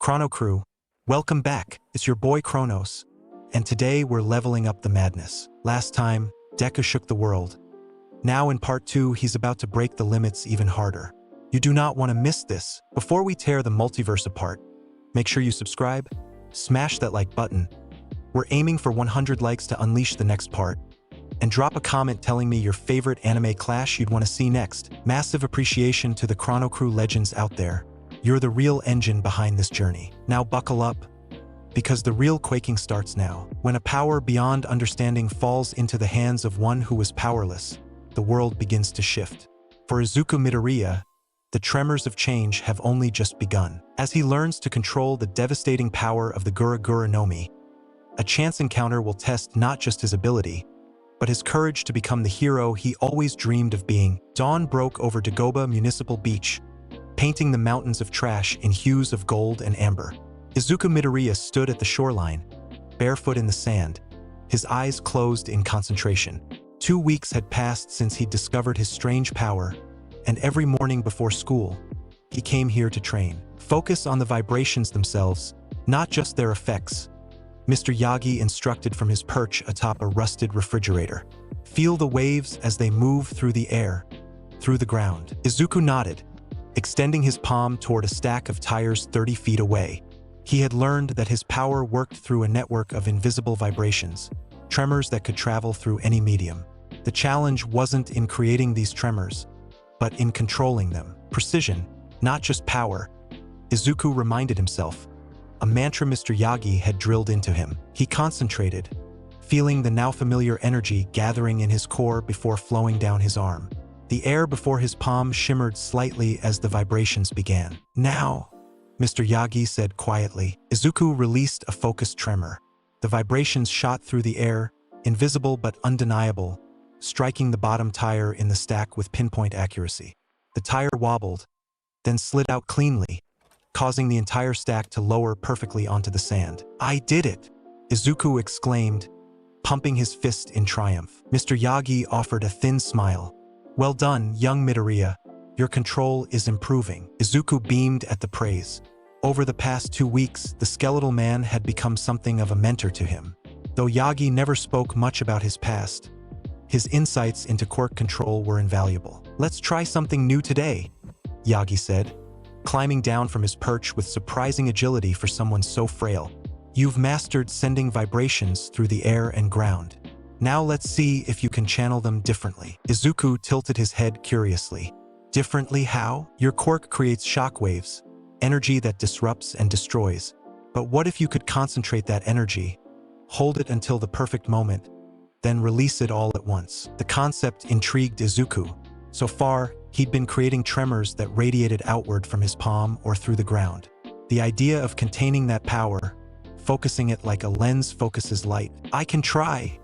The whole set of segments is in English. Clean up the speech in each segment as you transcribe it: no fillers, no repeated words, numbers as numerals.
ChronoCrew, welcome back. It's your boy Chronos, and today we're leveling up the madness. Last time, Deku shook the world. Now in part 2, he's about to break the limits even harder. You do not want to miss this. Before we tear the multiverse apart, make sure you subscribe, smash that like button. We're aiming for 100 likes to unleash the next part. And drop a comment telling me your favorite anime clash you'd want to see next. Massive appreciation to the ChronoCrew legends out there. You're the real engine behind this journey. Now buckle up, because the real quaking starts now. When a power beyond understanding falls into the hands of one who was powerless, the world begins to shift. For Izuku Midoriya, the tremors of change have only just begun. As he learns to control the devastating power of the Gura Gura no Mi, a chance encounter will test not just his ability, but his courage to become the hero he always dreamed of being. Dawn broke over Dagobah Municipal Beach, painting the mountains of trash in hues of gold and amber. Izuku Midoriya stood at the shoreline, barefoot in the sand, his eyes closed in concentration. 2 weeks had passed since he discovered his strange power, and every morning before school, he came here to train. Focus on the vibrations themselves, not just their effects. Mr. Yagi instructed from his perch atop a rusted refrigerator. Feel the waves as they move through the air, through the ground. Izuku nodded, extending his palm toward a stack of tires 30 feet away. He had learned that his power worked through a network of invisible vibrations, tremors that could travel through any medium. The challenge wasn't in creating these tremors, but in controlling them. Precision, not just power. Izuku reminded himself, a mantra Mr. Yagi had drilled into him. He concentrated, feeling the now familiar energy gathering in his core before flowing down his arm. The air before his palm shimmered slightly as the vibrations began. Now, Mr. Yagi said quietly. Izuku released a focused tremor. The vibrations shot through the air, invisible but undeniable, striking the bottom tire in the stack with pinpoint accuracy. The tire wobbled, then slid out cleanly, causing the entire stack to lower perfectly onto the sand. "I did it!" Izuku exclaimed, pumping his fist in triumph. Mr. Yagi offered a thin smile. "Well done, young Midoriya. Your control is improving." Izuku beamed at the praise. Over the past 2 weeks, the skeletal man had become something of a mentor to him. Though Yagi never spoke much about his past, his insights into quirk control were invaluable. "Let's try something new today," Yagi said, climbing down from his perch with surprising agility for someone so frail. "You've mastered sending vibrations through the air and ground. Now let's see if you can channel them differently." Izuku tilted his head curiously. "Differently how? Your quirk creates shockwaves, energy that disrupts and destroys. But what if you could concentrate that energy, hold it until the perfect moment, then release it all at once?" The concept intrigued Izuku. So far, he'd been creating tremors that radiated outward from his palm or through the ground. The idea of containing that power, focusing it like a lens focuses light. "I can try,"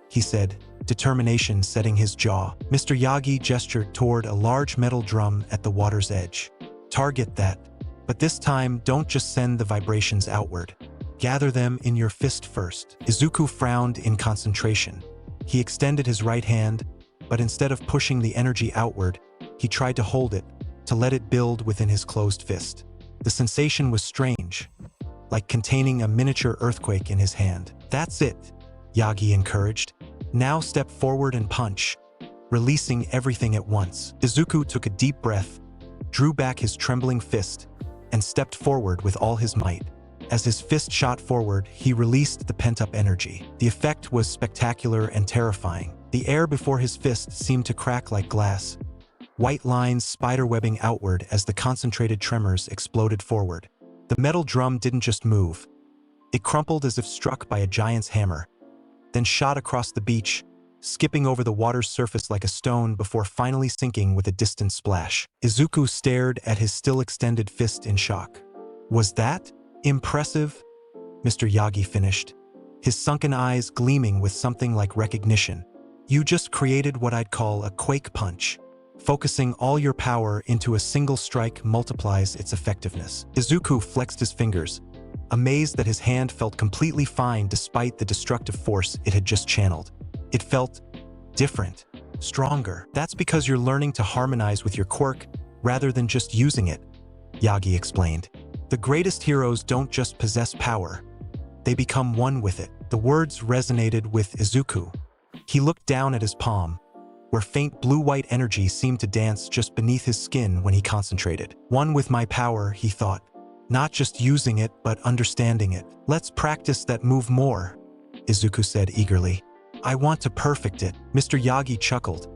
he said, determination setting his jaw. Mr. Yagi gestured toward a large metal drum at the water's edge. "Target that. But this time, don't just send the vibrations outward. Gather them in your fist first." Izuku frowned in concentration. He extended his right hand, but instead of pushing the energy outward, he tried to hold it, to let it build within his closed fist. The sensation was strange, like containing a miniature earthquake in his hand. "That's it," Yagi encouraged. "Now step forward and punch, releasing everything at once." Izuku took a deep breath, drew back his trembling fist, and stepped forward with all his might. As his fist shot forward, he released the pent-up energy. The effect was spectacular and terrifying. The air before his fist seemed to crack like glass, white lines spiderwebbing outward as the concentrated tremors exploded forward. The metal drum didn't just move. It crumpled as if struck by a giant's hammer, then shot across the beach, skipping over the water's surface like a stone before finally sinking with a distant splash. Izuku stared at his still extended fist in shock. "Was that impressive?" Mr. Yagi finished, his sunken eyes gleaming with something like recognition. "You just created what I'd call a quake punch. Focusing all your power into a single strike multiplies its effectiveness." Izuku flexed his fingers, amazed that his hand felt completely fine despite the destructive force it had just channeled. It felt different, stronger. "That's because you're learning to harmonize with your quirk rather than just using it," Yagi explained. The greatest heroes don't just possess power, they become one with it. The words resonated with Izuku. He looked down at his palm, where faint blue-white energy seemed to dance just beneath his skin when he concentrated. One with my power, he thought. Not just using it, but understanding it. Let's practice that move more, Izuku said eagerly. I want to perfect it. Mr. Yagi chuckled,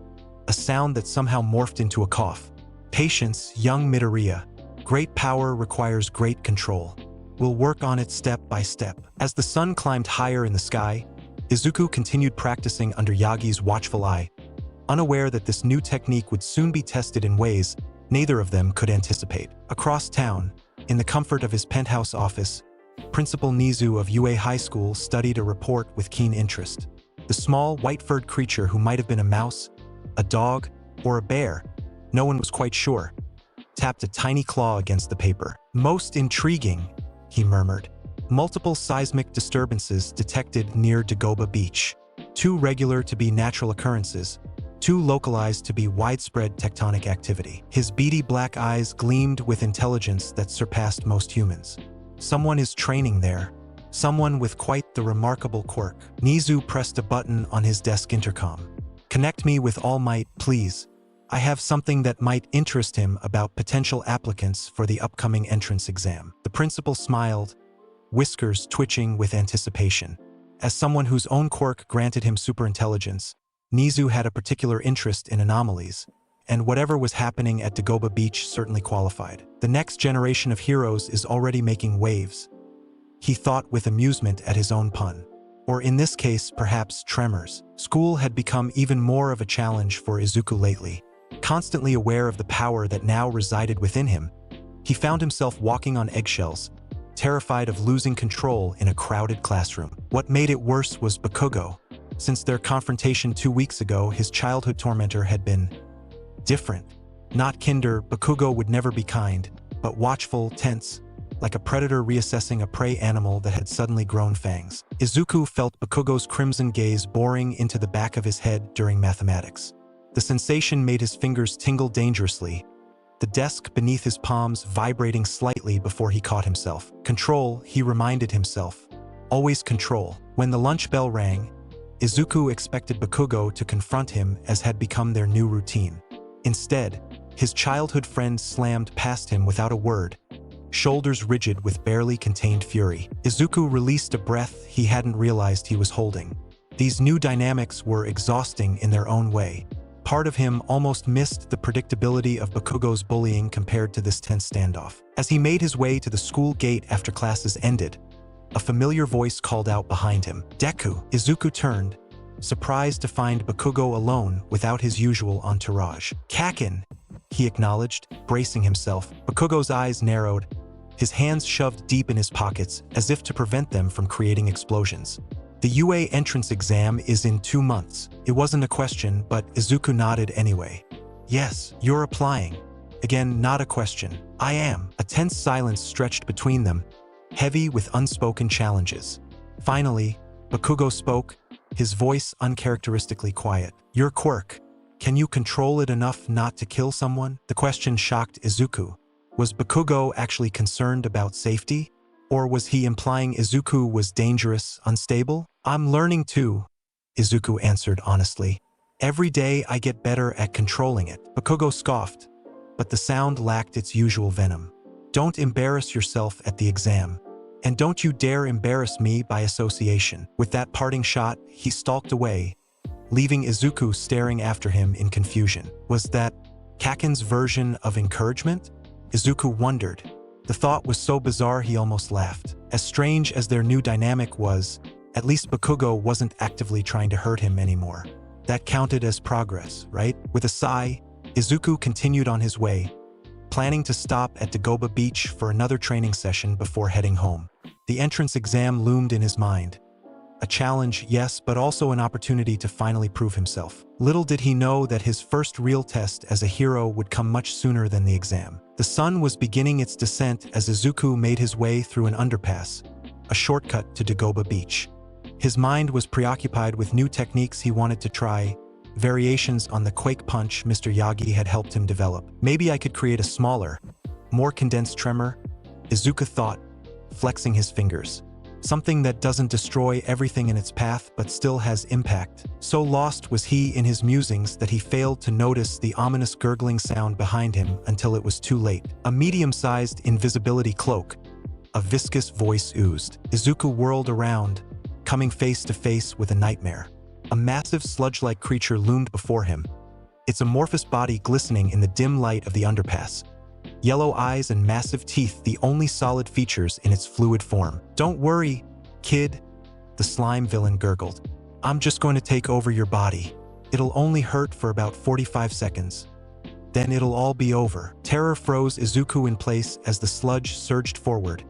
a sound that somehow morphed into a cough. Patience, young Midoriya. Great power requires great control. We'll work on it step by step. As the sun climbed higher in the sky, Izuku continued practicing under Yagi's watchful eye, unaware that this new technique would soon be tested in ways neither of them could anticipate. Across town, in the comfort of his penthouse office, Principal Nizu of UA High School studied a report with keen interest. The small, white-furred creature who might have been a mouse, a dog, or a bear, no one was quite sure, tapped a tiny claw against the paper. Most intriguing, he murmured. Multiple seismic disturbances detected near Dagobah Beach. Too regular to be natural occurrences, too localized to be widespread tectonic activity. His beady black eyes gleamed with intelligence that surpassed most humans. Someone is training there. Someone with quite the remarkable quirk. Nizu pressed a button on his desk intercom. Connect me with All Might, please. I have something that might interest him about potential applicants for the upcoming entrance exam. The principal smiled, whiskers twitching with anticipation. As someone whose own quirk granted him superintelligence, Nizu had a particular interest in anomalies, and whatever was happening at Dagobah Beach certainly qualified. The next generation of heroes is already making waves. He thought with amusement at his own pun. Or in this case, perhaps tremors. School had become even more of a challenge for Izuku lately. Constantly aware of the power that now resided within him, he found himself walking on eggshells, terrified of losing control in a crowded classroom. What made it worse was Bakugo. Since their confrontation 2 weeks ago, his childhood tormentor had been different. Not kinder, Bakugo would never be kind, but watchful, tense, like a predator reassessing a prey animal that had suddenly grown fangs. Izuku felt Bakugo's crimson gaze boring into the back of his head during mathematics. The sensation made his fingers tingle dangerously, the desk beneath his palms vibrating slightly before he caught himself. Control, he reminded himself. Always control. When the lunch bell rang, Izuku expected Bakugo to confront him as had become their new routine. Instead, his childhood friend slammed past him without a word, shoulders rigid with barely contained fury. Izuku released a breath he hadn't realized he was holding. These new dynamics were exhausting in their own way. Part of him almost missed the predictability of Bakugo's bullying compared to this tense standoff. As he made his way to the school gate after classes ended, a familiar voice called out behind him, "Deku!" Izuku turned, surprised to find Bakugo alone without his usual entourage. "Kakin!" he acknowledged, bracing himself. Bakugo's eyes narrowed, his hands shoved deep in his pockets as if to prevent them from creating explosions. "The UA entrance exam is in 2 months. It wasn't a question, but Izuku nodded anyway. "Yes, you're applying." Again, not a question. "I am." A tense silence stretched between them, heavy with unspoken challenges. Finally, Bakugo spoke, his voice uncharacteristically quiet. "Your quirk. Can you control it enough not to kill someone?" The question shocked Izuku. Was Bakugo actually concerned about safety? Or was he implying Izuku was dangerous, unstable? "I'm learning too," Izuku answered honestly. "Every day I get better at controlling it." Bakugo scoffed, but the sound lacked its usual venom. "Don't embarrass yourself at the exam. And don't you dare embarrass me by association." With that parting shot, he stalked away, leaving Izuku staring after him in confusion. Was that Kakin's version of encouragement? Izuku wondered. The thought was so bizarre he almost laughed. As strange as their new dynamic was, at least Bakugo wasn't actively trying to hurt him anymore. That counted as progress, right? With a sigh, Izuku continued on his way, planning to stop at Dagobah Beach for another training session before heading home. The entrance exam loomed in his mind. A challenge, yes, but also an opportunity to finally prove himself. Little did he know that his first real test as a hero would come much sooner than the exam. The sun was beginning its descent as Izuku made his way through an underpass, a shortcut to Dagobah Beach. His mind was preoccupied with new techniques he wanted to try, variations on the quake punch Mr. Yagi had helped him develop. Maybe I could create a smaller, more condensed tremor, Izuku thought, flexing his fingers. Something that doesn't destroy everything in its path but still has impact. So lost was he in his musings that he failed to notice the ominous gurgling sound behind him until it was too late. A medium-sized invisibility cloak, a viscous voice oozed. Izuku whirled around, coming face to face with a nightmare. A massive sludge-like creature loomed before him, its amorphous body glistening in the dim light of the underpass. Yellow eyes and massive teeth the only solid features in its fluid form. "Don't worry, kid," the slime villain gurgled. "I'm just going to take over your body. It'll only hurt for about 45 seconds. Then it'll all be over." Terror froze Izuku in place as the sludge surged forward,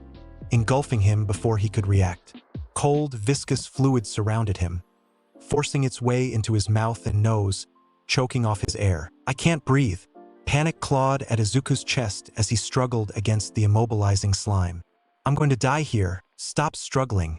engulfing him before he could react. Cold, viscous fluid surrounded him, forcing its way into his mouth and nose, choking off his air. "I can't breathe." Panic clawed at Izuku's chest as he struggled against the immobilizing slime. "I'm going to die here. Stop struggling."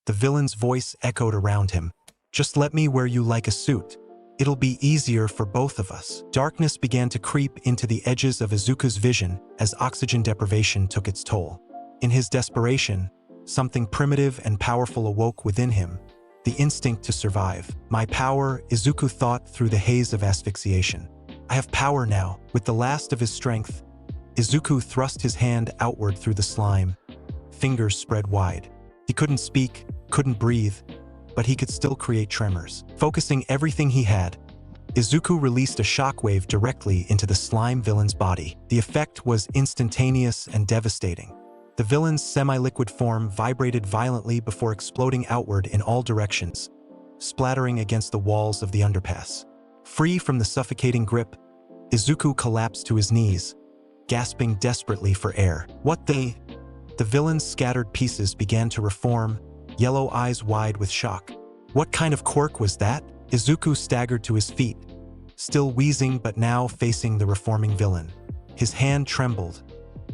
The villain's voice echoed around him. "Just let me wear you like a suit. It'll be easier for both of us." Darkness began to creep into the edges of Izuku's vision as oxygen deprivation took its toll. In his desperation, something primitive and powerful awoke within him, the instinct to survive. "My power," Izuku thought through the haze of asphyxiation. "I have power now." With the last of his strength, Izuku thrust his hand outward through the slime, fingers spread wide. He couldn't speak, couldn't breathe, but he could still create tremors. Focusing everything he had, Izuku released a shockwave directly into the slime villain's body. The effect was instantaneous and devastating. The villain's semi-liquid form vibrated violently before exploding outward in all directions, splattering against the walls of the underpass. Free from the suffocating grip, Izuku collapsed to his knees, gasping desperately for air. "What the?" The villain's scattered pieces began to reform, yellow eyes wide with shock. "What kind of quirk was that?" Izuku staggered to his feet, still wheezing but now facing the reforming villain. His hand trembled,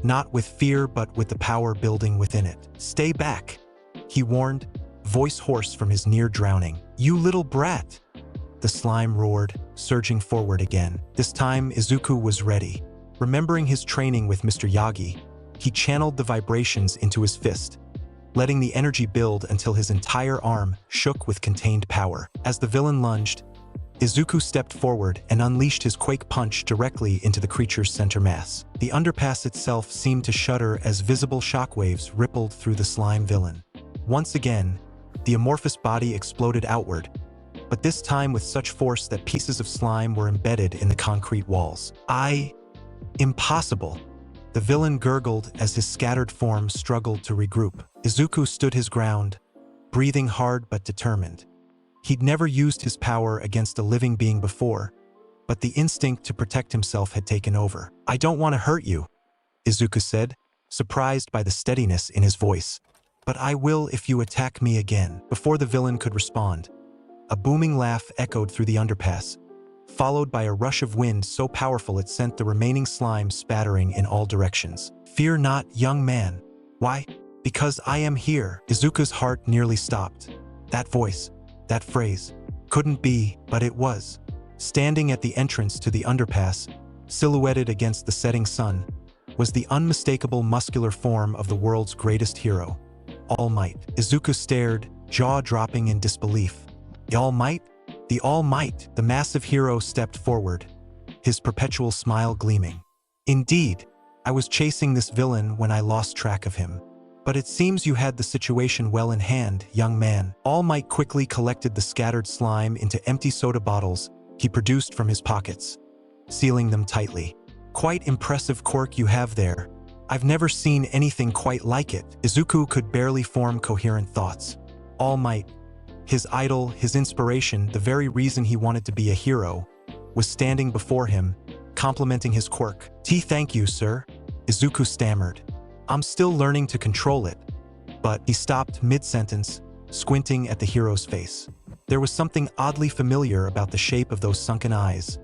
not with fear but with the power building within it. "Stay back," he warned, voice hoarse from his near drowning. "You little brat!" The slime roared, surging forward again. This time, Izuku was ready. Remembering his training with Mr. Yagi, he channeled the vibrations into his fist, letting the energy build until his entire arm shook with contained power. As the villain lunged, Izuku stepped forward and unleashed his quake punch directly into the creature's center mass. The underpass itself seemed to shudder as visible shockwaves rippled through the slime villain. Once again, the amorphous body exploded outward, but this time with such force that pieces of slime were embedded in the concrete walls. Impossible!" The villain gurgled as his scattered form struggled to regroup. Izuku stood his ground, breathing hard but determined. He'd never used his power against a living being before, but the instinct to protect himself had taken over. "I don't want to hurt you," Izuku said, surprised by the steadiness in his voice. "But I will if you attack me again." Before the villain could respond, a booming laugh echoed through the underpass, followed by a rush of wind so powerful it sent the remaining slime spattering in all directions. "Fear not, young man." "Why?" "Because I am here." Izuku's heart nearly stopped. That voice, that phrase, couldn't be, but it was. Standing at the entrance to the underpass, silhouetted against the setting sun, was the unmistakable muscular form of the world's greatest hero, All Might. Izuku stared, jaw dropping in disbelief. "The All Might? The All Might!" The massive hero stepped forward, his perpetual smile gleaming. "Indeed, I was chasing this villain when I lost track of him. But it seems you had the situation well in hand, young man." All Might quickly collected the scattered slime into empty soda bottles he produced from his pockets, sealing them tightly. "Quite impressive quirk you have there. I've never seen anything quite like it." Izuku could barely form coherent thoughts. All Might, his idol, his inspiration, the very reason he wanted to be a hero, was standing before him, complimenting his quirk. Thank you, sir," Izuku stammered. "I'm still learning to control it." But he stopped mid-sentence, squinting at the hero's face. There was something oddly familiar about the shape of those sunken eyes,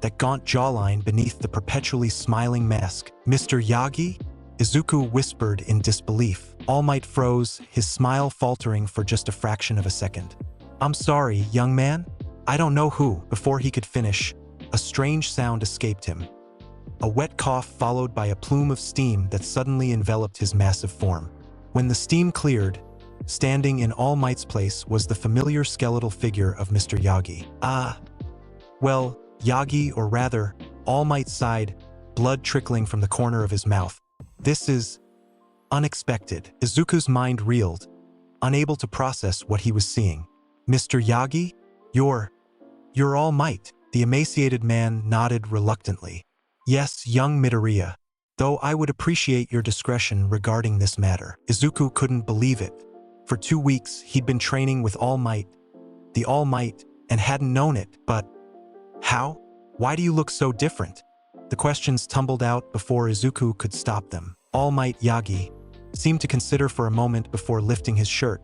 that gaunt jawline beneath the perpetually smiling mask. "Mr. Yagi?" Izuku whispered in disbelief. All Might froze, his smile faltering for just a fraction of a second. "I'm sorry, young man. I don't know who." Before he could finish, a strange sound escaped him. A wet cough followed by a plume of steam that suddenly enveloped his massive form. When the steam cleared, standing in All Might's place was the familiar skeletal figure of Mr. Yagi. Well, Yagi, or rather, All Might sighed, blood trickling from the corner of his mouth. This is unexpected. Izuku's mind reeled, unable to process what he was seeing. Mr. Yagi? You're All Might. The emaciated man nodded reluctantly. Yes, young Midoriya, though I would appreciate your discretion regarding this matter. Izuku couldn't believe it. For 2 weeks, he'd been training with All Might, the All Might, and hadn't known it, but how? Why do you look so different? The questions tumbled out before Izuku could stop them. All Might Yagi seemed to consider for a moment before lifting his shirt,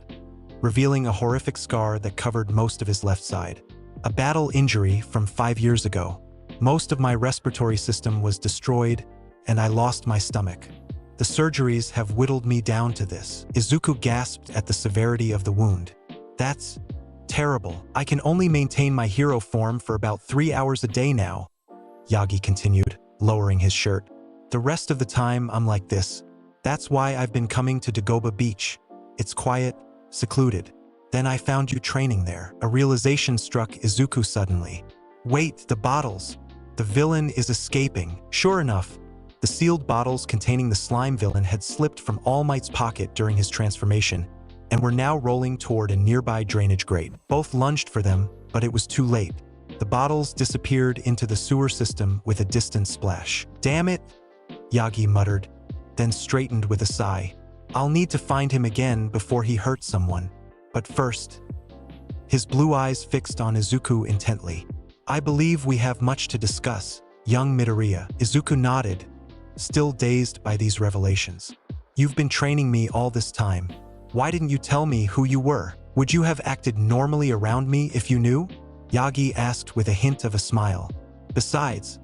revealing a horrific scar that covered most of his left side. A battle injury from 5 years ago. Most of my respiratory system was destroyed, and I lost my stomach. The surgeries have whittled me down to this. Izuku gasped at the severity of the wound. That's terrible. I can only maintain my hero form for about 3 hours a day now, Yagi continued, lowering his shirt. The rest of the time I'm like this. That's why I've been coming to Dagoba Beach. It's quiet, secluded. Then I found you training there. A realization struck Izuku suddenly. Wait, the bottles. The villain is escaping. Sure enough, the sealed bottles containing the slime villain had slipped from All Might's pocket during his transformation, and were now rolling toward a nearby drainage grate. Both lunged for them, but it was too late. The bottles disappeared into the sewer system with a distant splash. Damn it, Yagi muttered, then straightened with a sigh. I'll need to find him again before he hurts someone. But first, his blue eyes fixed on Izuku intently. I believe we have much to discuss, young Midoriya. Izuku nodded, still dazed by these revelations. You've been training me all this time. Why didn't you tell me who you were? Would you have acted normally around me if you knew? Yagi asked with a hint of a smile. Besides,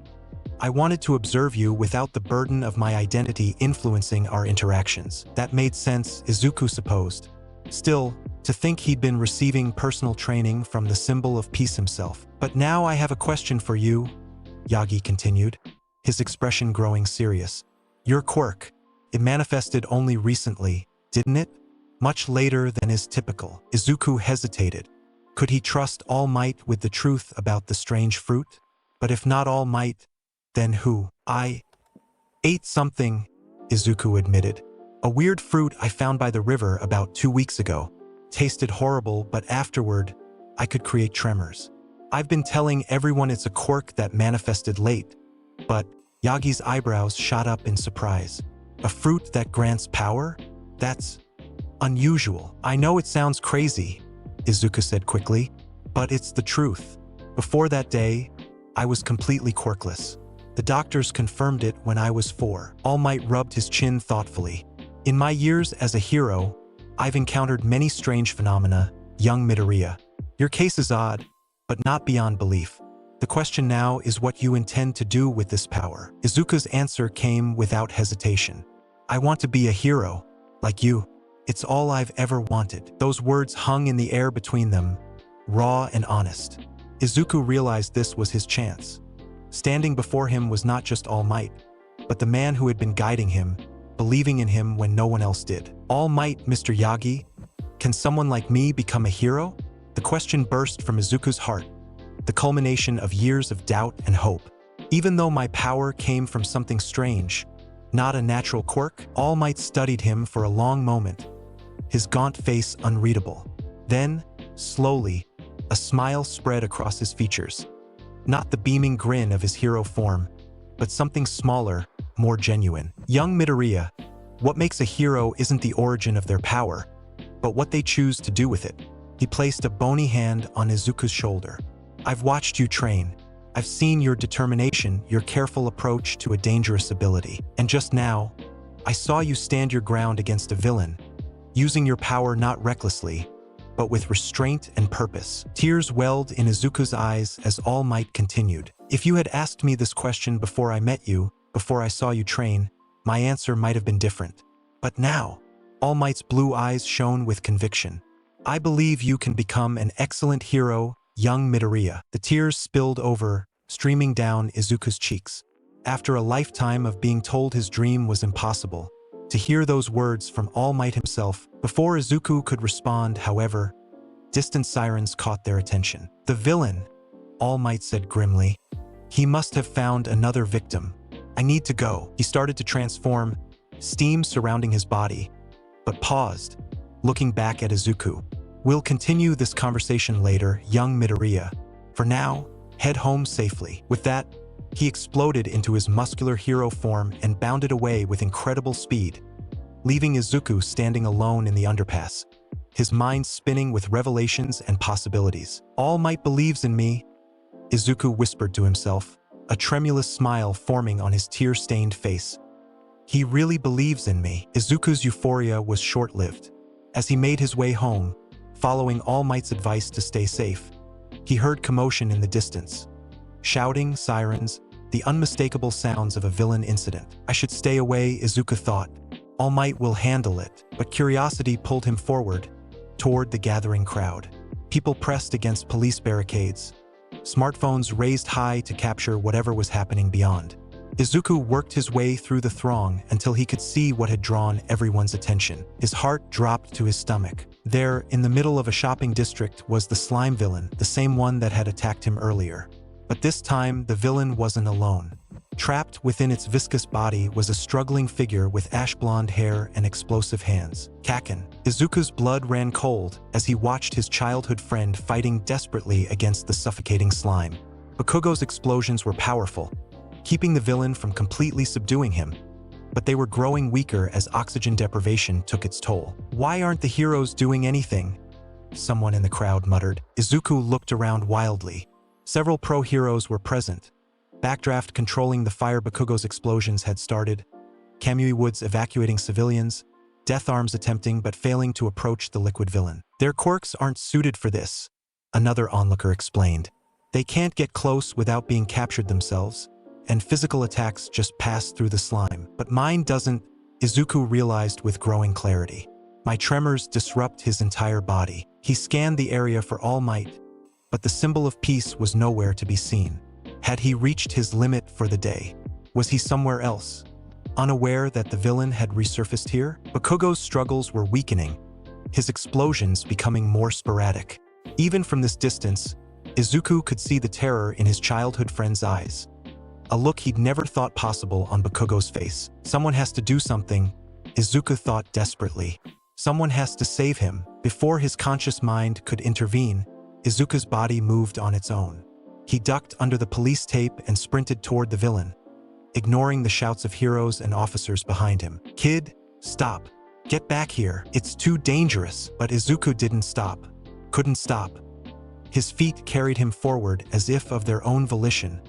I wanted to observe you without the burden of my identity influencing our interactions. That made sense, Izuku supposed. Still, to think he'd been receiving personal training from the symbol of peace himself. But now I have a question for you, Yagi continued, his expression growing serious. Your quirk, it manifested only recently, didn't it? Much later than is typical. Izuku hesitated. Could he trust All Might with the truth about the strange fruit? But if not All Might, then who? I ate something, Izuku admitted. A weird fruit I found by the river about 2 weeks ago. Tasted horrible, but afterward, I could create tremors. I've been telling everyone it's a quirk that manifested late, but Yagi's eyebrows shot up in surprise. A fruit that grants power? That's unusual. I know it sounds crazy, Izuku said quickly, but it's the truth. Before that day, I was completely quirkless. The doctors confirmed it when I was 4. All Might rubbed his chin thoughtfully. In my years as a hero, I've encountered many strange phenomena, young Midoriya. Your case is odd, but not beyond belief. The question now is what you intend to do with this power. Izuku's answer came without hesitation. I want to be a hero, like you. It's all I've ever wanted. Those words hung in the air between them, raw and honest. Izuku realized this was his chance. Standing before him was not just All Might, but the man who had been guiding him, believing in him when no one else did. All Might, Mr. Yagi? Can someone like me become a hero? The question burst from Izuku's heart, the culmination of years of doubt and hope. Even though my power came from something strange, not a natural quirk, All Might studied him for a long moment, his gaunt face unreadable. Then, slowly, a smile spread across his features. Not the beaming grin of his hero form, but something smaller, more genuine. Young Midoriya, what makes a hero isn't the origin of their power, but what they choose to do with it. He placed a bony hand on Izuku's shoulder. I've watched you train. I've seen your determination, your careful approach to a dangerous ability. And just now, I saw you stand your ground against a villain, using your power not recklessly, but with restraint and purpose. Tears welled in Izuku's eyes as All Might continued. If you had asked me this question before I met you, before I saw you train, my answer might have been different. But now, All Might's blue eyes shone with conviction. I believe you can become an excellent hero, young Midoriya. The tears spilled over, streaming down Izuku's cheeks. After a lifetime of being told his dream was impossible, to hear those words from All Might himself, before Izuku could respond, however, distant sirens caught their attention. "The villain," All Might said grimly. "He must have found another victim. I need to go." He started to transform, steam surrounding his body, but paused, looking back at Izuku. "We'll continue this conversation later, young Midoriya. For now, head home safely." With that, he exploded into his muscular hero form and bounded away with incredible speed, leaving Izuku standing alone in the underpass, his mind spinning with revelations and possibilities. "All Might believes in me," Izuku whispered to himself, a tremulous smile forming on his tear-stained face. "He really believes in me." Izuku's euphoria was short-lived. As he made his way home, following All Might's advice to stay safe, he heard commotion in the distance. Shouting, sirens, the unmistakable sounds of a villain incident. "I should stay away," Izuku thought. "All Might will handle it." But curiosity pulled him forward, toward the gathering crowd. People pressed against police barricades, smartphones raised high to capture whatever was happening beyond. Izuku worked his way through the throng until he could see what had drawn everyone's attention. His heart dropped to his stomach. There, in the middle of a shopping district, was the slime villain, the same one that had attacked him earlier. But this time, the villain wasn't alone. Trapped within its viscous body was a struggling figure with ash-blonde hair and explosive hands. Kaken. Izuku's blood ran cold as he watched his childhood friend fighting desperately against the suffocating slime. Bakugo's explosions were powerful, keeping the villain from completely subduing him, but they were growing weaker as oxygen deprivation took its toll. "Why aren't the heroes doing anything?" someone in the crowd muttered. Izuku looked around wildly. Several pro-heroes were present. Backdraft controlling the fire Bakugo's explosions had started, Kamui Woods evacuating civilians, Death Arms attempting but failing to approach the liquid villain. "Their quirks aren't suited for this," another onlooker explained. "They can't get close without being captured themselves, and physical attacks just pass through the slime. But mine doesn't," Izuku realized with growing clarity. "My tremors disrupt his entire body." He scanned the area for All Might, but the symbol of peace was nowhere to be seen. Had he reached his limit for the day? Was he somewhere else, unaware that the villain had resurfaced here? Bakugo's struggles were weakening, his explosions becoming more sporadic. Even from this distance, Izuku could see the terror in his childhood friend's eyes, a look he'd never thought possible on Bakugo's face. "Someone has to do something," Izuku thought desperately. "Someone has to save him." Before his conscious mind could intervene, Izuku's body moved on its own. He ducked under the police tape and sprinted toward the villain, ignoring the shouts of heroes and officers behind him. "Kid, stop. Get back here. It's too dangerous." But Izuku didn't stop. Couldn't stop. His feet carried him forward as if of their own volition,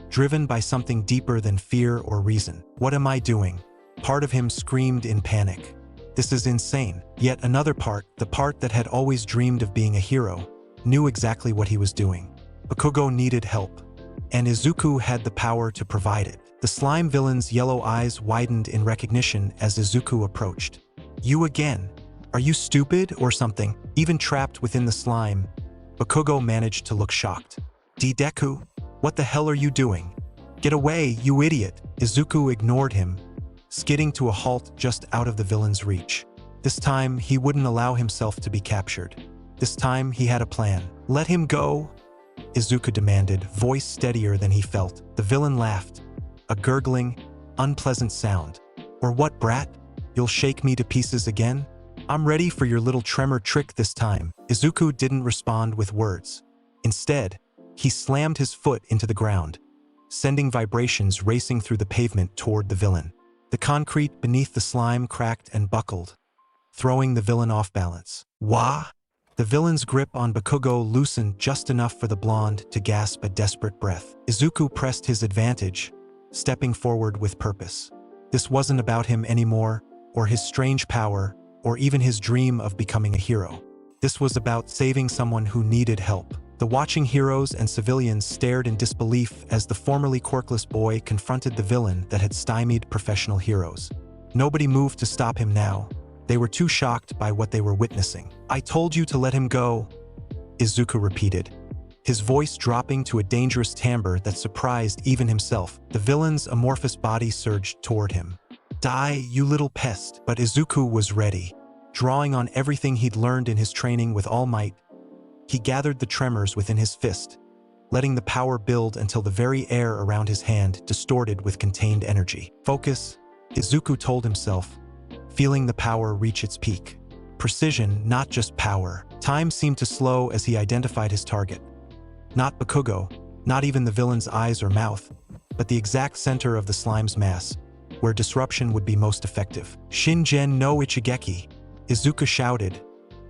driven by something deeper than fear or reason. "What am I doing?" Part of him screamed in panic. "This is insane." Yet another part, the part that had always dreamed of being a hero, knew exactly what he was doing. Bakugo needed help, and Izuku had the power to provide it. The slime villain's yellow eyes widened in recognition as Izuku approached. "You again? Are you stupid or something?" Even trapped within the slime, Bakugo managed to look shocked. "Deku, what the hell are you doing? Get away, you idiot!" Izuku ignored him, skidding to a halt just out of the villain's reach. This time, he wouldn't allow himself to be captured. This time, he had a plan. "Let him go," Izuku demanded, voice steadier than he felt. The villain laughed, a gurgling, unpleasant sound. "Or what, brat? You'll shake me to pieces again? I'm ready for your little tremor trick this time." Izuku didn't respond with words. Instead, he slammed his foot into the ground, sending vibrations racing through the pavement toward the villain. The concrete beneath the slime cracked and buckled, throwing the villain off balance. "Wah!" The villain's grip on Bakugo loosened just enough for the blonde to gasp a desperate breath. Izuku pressed his advantage, stepping forward with purpose. This wasn't about him anymore, or his strange power, or even his dream of becoming a hero. This was about saving someone who needed help. The watching heroes and civilians stared in disbelief as the formerly quirkless boy confronted the villain that had stymied professional heroes. Nobody moved to stop him now. They were too shocked by what they were witnessing. "I told you to let him go," Izuku repeated, his voice dropping to a dangerous timbre that surprised even himself. The villain's amorphous body surged toward him. "Die, you little pest!" But Izuku was ready. Drawing on everything he'd learned in his training with all might, he gathered the tremors within his fist, letting the power build until the very air around his hand distorted with contained energy. "Focus," Izuku told himself, feeling the power reach its peak. Precision, not just power. Time seemed to slow as he identified his target. Not Bakugo, not even the villain's eyes or mouth, but the exact center of the slime's mass, where disruption would be most effective. "Shinjen no Ichigeki," Izuku shouted,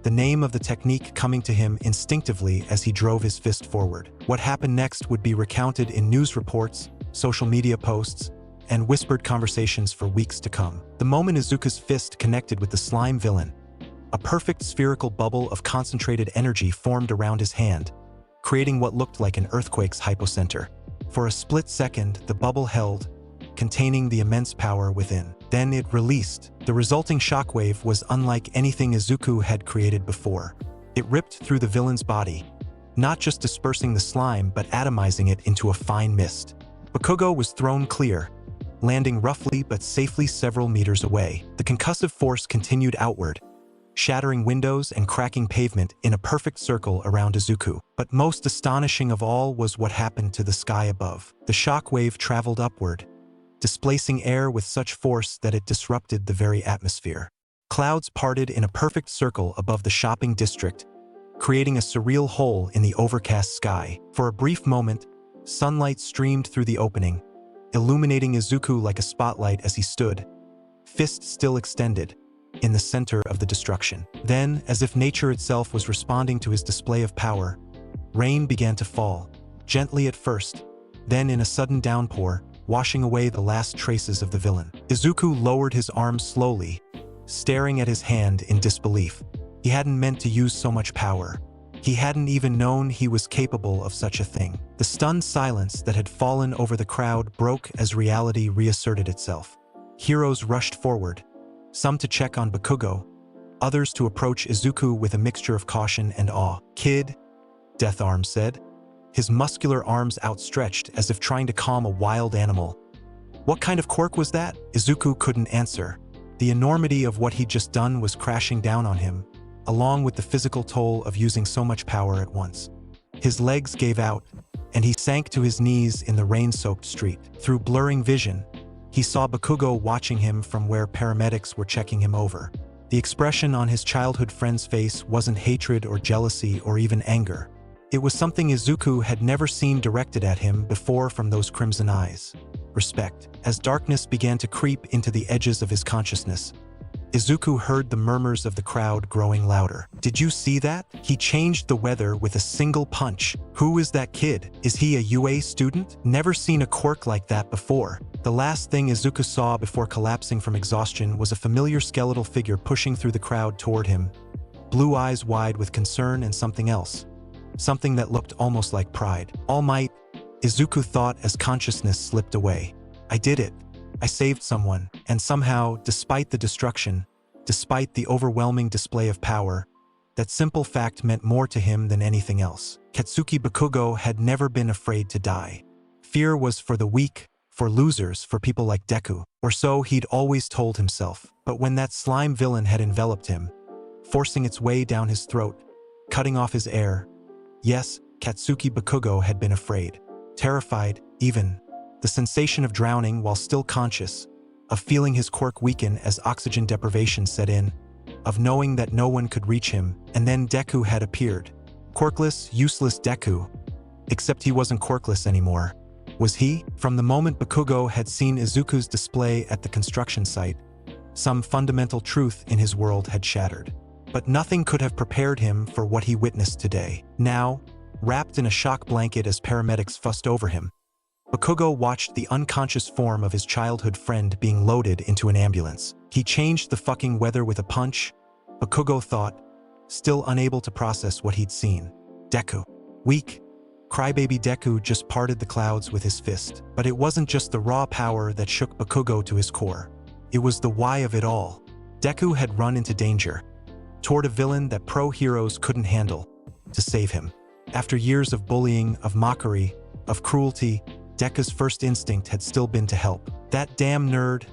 the name of the technique coming to him instinctively as he drove his fist forward. What happened next would be recounted in news reports, social media posts, and whispered conversations for weeks to come. The moment Izuku's fist connected with the slime villain, a perfect spherical bubble of concentrated energy formed around his hand, creating what looked like an earthquake's hypocenter. For a split second, the bubble held, containing the immense power within. Then it released. The resulting shockwave was unlike anything Izuku had created before. It ripped through the villain's body, not just dispersing the slime but atomizing it into a fine mist. Bakugo was thrown clear, landing roughly but safely several meters away. The concussive force continued outward, shattering windows and cracking pavement in a perfect circle around Izuku. But most astonishing of all was what happened to the sky above. The shockwave traveled upward, displacing air with such force that it disrupted the very atmosphere. Clouds parted in a perfect circle above the shopping district, creating a surreal hole in the overcast sky. For a brief moment, sunlight streamed through the opening, illuminating Izuku like a spotlight as he stood, fist still extended, in the center of the destruction. Then, as if nature itself was responding to his display of power, rain began to fall, gently at first, then in a sudden downpour, washing away the last traces of the villain. Izuku lowered his arms slowly, staring at his hand in disbelief. He hadn't meant to use so much power. He hadn't even known he was capable of such a thing. The stunned silence that had fallen over the crowd broke as reality reasserted itself. Heroes rushed forward, some to check on Bakugo, others to approach Izuku with a mixture of caution and awe. "Kid," Death Arm said, his muscular arms outstretched as if trying to calm a wild animal. "What kind of quirk was that?" Izuku couldn't answer. The enormity of what he'd just done was crashing down on him, along with the physical toll of using so much power at once. His legs gave out, and he sank to his knees in the rain-soaked street. Through blurring vision, he saw Bakugo watching him from where paramedics were checking him over. The expression on his childhood friend's face wasn't hatred or jealousy or even anger. It was something Izuku had never seen directed at him before from those crimson eyes. Respect. As darkness began to creep into the edges of his consciousness, Izuku heard the murmurs of the crowd growing louder. "Did you see that? He changed the weather with a single punch. Who is that kid? Is he a UA student? Never seen a quirk like that before." The last thing Izuku saw before collapsing from exhaustion was a familiar skeletal figure pushing through the crowd toward him, blue eyes wide with concern and something else. Something that looked almost like pride. "All Might," Izuku thought as consciousness slipped away. "I did it. I saved someone." And somehow, despite the destruction, despite the overwhelming display of power, that simple fact meant more to him than anything else. Katsuki Bakugo had never been afraid to die. Fear was for the weak, for losers, for people like Deku. Or so he'd always told himself. But when that slime villain had enveloped him, forcing its way down his throat, cutting off his air, yes, Katsuki Bakugo had been afraid. Terrified, even. The sensation of drowning while still conscious, of feeling his quirk weaken as oxygen deprivation set in, of knowing that no one could reach him, and then Deku had appeared. Quirkless, useless Deku. Except he wasn't quirkless anymore. Was he? From the moment Bakugo had seen Izuku's display at the construction site, some fundamental truth in his world had shattered. But nothing could have prepared him for what he witnessed today. Now, wrapped in a shock blanket as paramedics fussed over him, Bakugo watched the unconscious form of his childhood friend being loaded into an ambulance. He changed the fucking weather with a punch, Bakugo thought, still unable to process what he'd seen. Deku. Weak. Crybaby Deku just parted the clouds with his fist. But it wasn't just the raw power that shook Bakugo to his core. It was the why of it all. Deku had run into danger, toward a villain that pro-heroes couldn't handle, to save him. After years of bullying, of mockery, of cruelty, Deku's first instinct had still been to help. "That damn nerd,"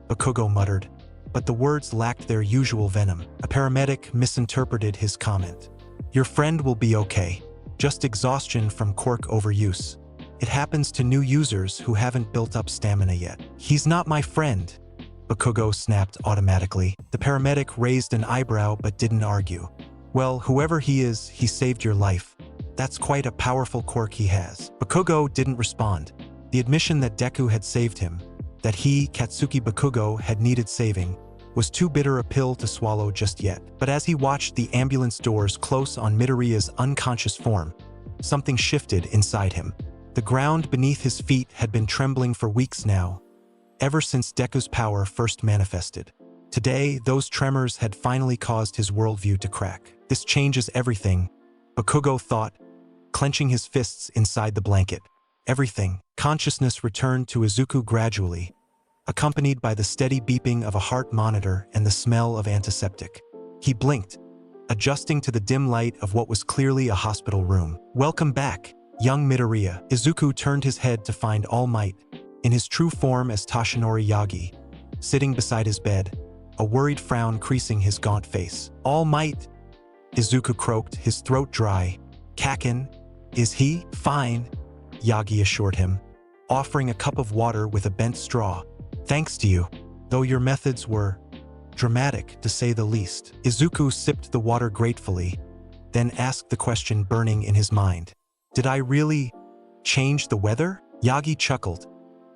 Bakugo muttered, but the words lacked their usual venom. A paramedic misinterpreted his comment. "Your friend will be okay. Just exhaustion from quirk overuse. It happens to new users who haven't built up stamina yet." "He's not my friend," Bakugo snapped automatically. The paramedic raised an eyebrow but didn't argue. "Well, whoever he is, he saved your life. That's quite a powerful quirk he has." Bakugo didn't respond. The admission that Deku had saved him, that he, Katsuki Bakugo, had needed saving, was too bitter a pill to swallow just yet. But as he watched the ambulance doors close on Midoriya's unconscious form, something shifted inside him. The ground beneath his feet had been trembling for weeks now, ever since Deku's power first manifested. Today, those tremors had finally caused his worldview to crack. "This changes everything," Bakugo thought, clenching his fists inside the blanket. Everything. Consciousness returned to Izuku gradually, accompanied by the steady beeping of a heart monitor and the smell of antiseptic. He blinked, adjusting to the dim light of what was clearly a hospital room. "Welcome back, young Midoriya." Izuku turned his head to find All Might, in his true form as Toshinori Yagi, sitting beside his bed, a worried frown creasing his gaunt face. "All Might," Izuku croaked, his throat dry. "Kakin, is he?" "Fine," Yagi assured him, offering a cup of water with a bent straw. "Thanks to you, though your methods were dramatic, to say the least." Izuku sipped the water gratefully, then asked the question burning in his mind. "Did I really change the weather?" Yagi chuckled,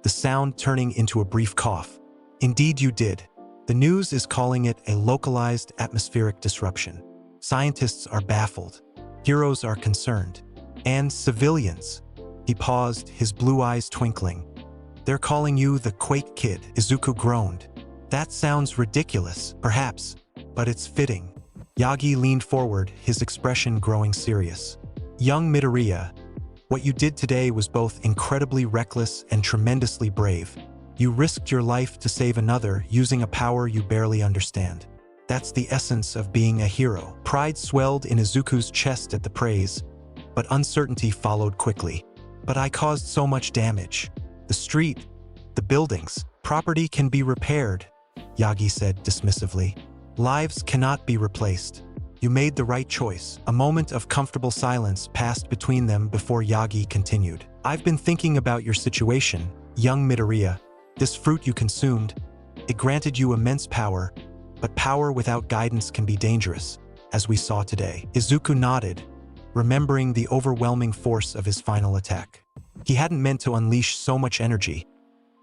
the sound turning into a brief cough. "Indeed you did. The news is calling it a localized atmospheric disruption. Scientists are baffled. Heroes are concerned. And civilians." He paused, his blue eyes twinkling. "They're calling you the Quake Kid." Izuku groaned. "That sounds ridiculous, perhaps, but it's fitting." Yagi leaned forward, his expression growing serious. "Young Midoriya, what you did today was both incredibly reckless and tremendously brave. You risked your life to save another using a power you barely understand. That's the essence of being a hero." Pride swelled in Izuku's chest at the praise, but uncertainty followed quickly. "But I caused so much damage. The street, the buildings, property can be repaired," Yagi said dismissively. "Lives cannot be replaced. You made the right choice." A moment of comfortable silence passed between them before Yagi continued. "I've been thinking about your situation, young Midoriya. This fruit you consumed, it granted you immense power, but power without guidance can be dangerous, as we saw today." Izuku nodded, remembering the overwhelming force of his final attack. He hadn't meant to unleash so much energy.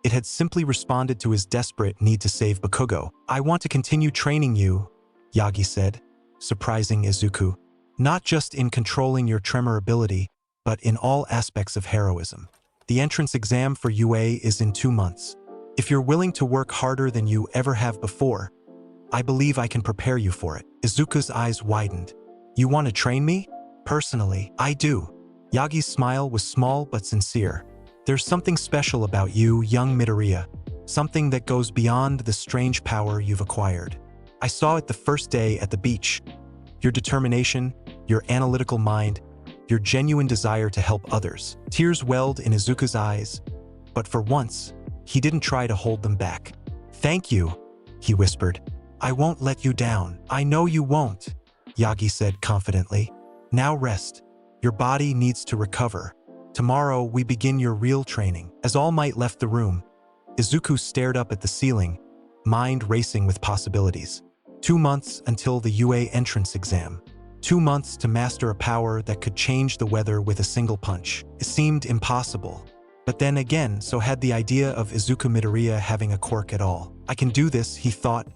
It had simply responded to his desperate need to save Bakugo. "I want to continue training you," Yagi said, surprising Izuku. "Not just in controlling your tremor ability, but in all aspects of heroism. The entrance exam for UA is in 2 months. If you're willing to work harder than you ever have before, I believe I can prepare you for it." Izuku's eyes widened. "You want to train me?" "Personally, I do." Yagi's smile was small but sincere. "There's something special about you, young Midoriya. Something that goes beyond the strange power you've acquired. I saw it the first day at the beach. Your determination, your analytical mind, your genuine desire to help others." Tears welled in Izuku's eyes, but for once, he didn't try to hold them back. "Thank you," he whispered. "I won't let you down." "I know you won't," Yagi said confidently. "Now rest. Your body needs to recover. Tomorrow we begin your real training." As All Might left the room, Izuku stared up at the ceiling, mind racing with possibilities. 2 months until the UA entrance exam. 2 months to master a power that could change the weather with a single punch. It seemed impossible. But then again, so had the idea of Izuku Midoriya having a quirk at all. "I can do this," he thought,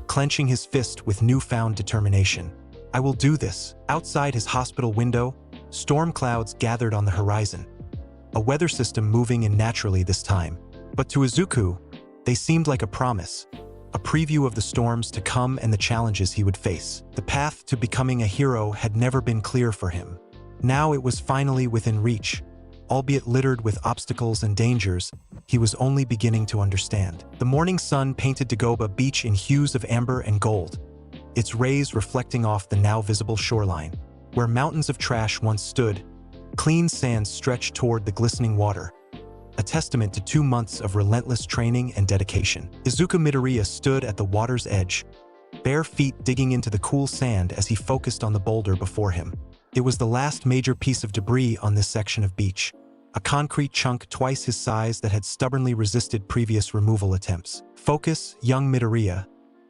clenching his fist with newfound determination. "I will do this." Outside his hospital window, storm clouds gathered on the horizon, a weather system moving in naturally this time. But to Izuku, they seemed like a promise, a preview of the storms to come and the challenges he would face. The path to becoming a hero had never been clear for him. Now it was finally within reach, albeit littered with obstacles and dangers he was only beginning to understand. The morning sun painted Dagoba Beach in hues of amber and gold, its rays reflecting off the now visible shoreline. Where mountains of trash once stood, clean sand stretched toward the glistening water, a testament to 2 months of relentless training and dedication. Izuku Midoriya stood at the water's edge, bare feet digging into the cool sand as he focused on the boulder before him. It was the last major piece of debris on this section of beach, a concrete chunk twice his size that had stubbornly resisted previous removal attempts. Focus, young Midoriya,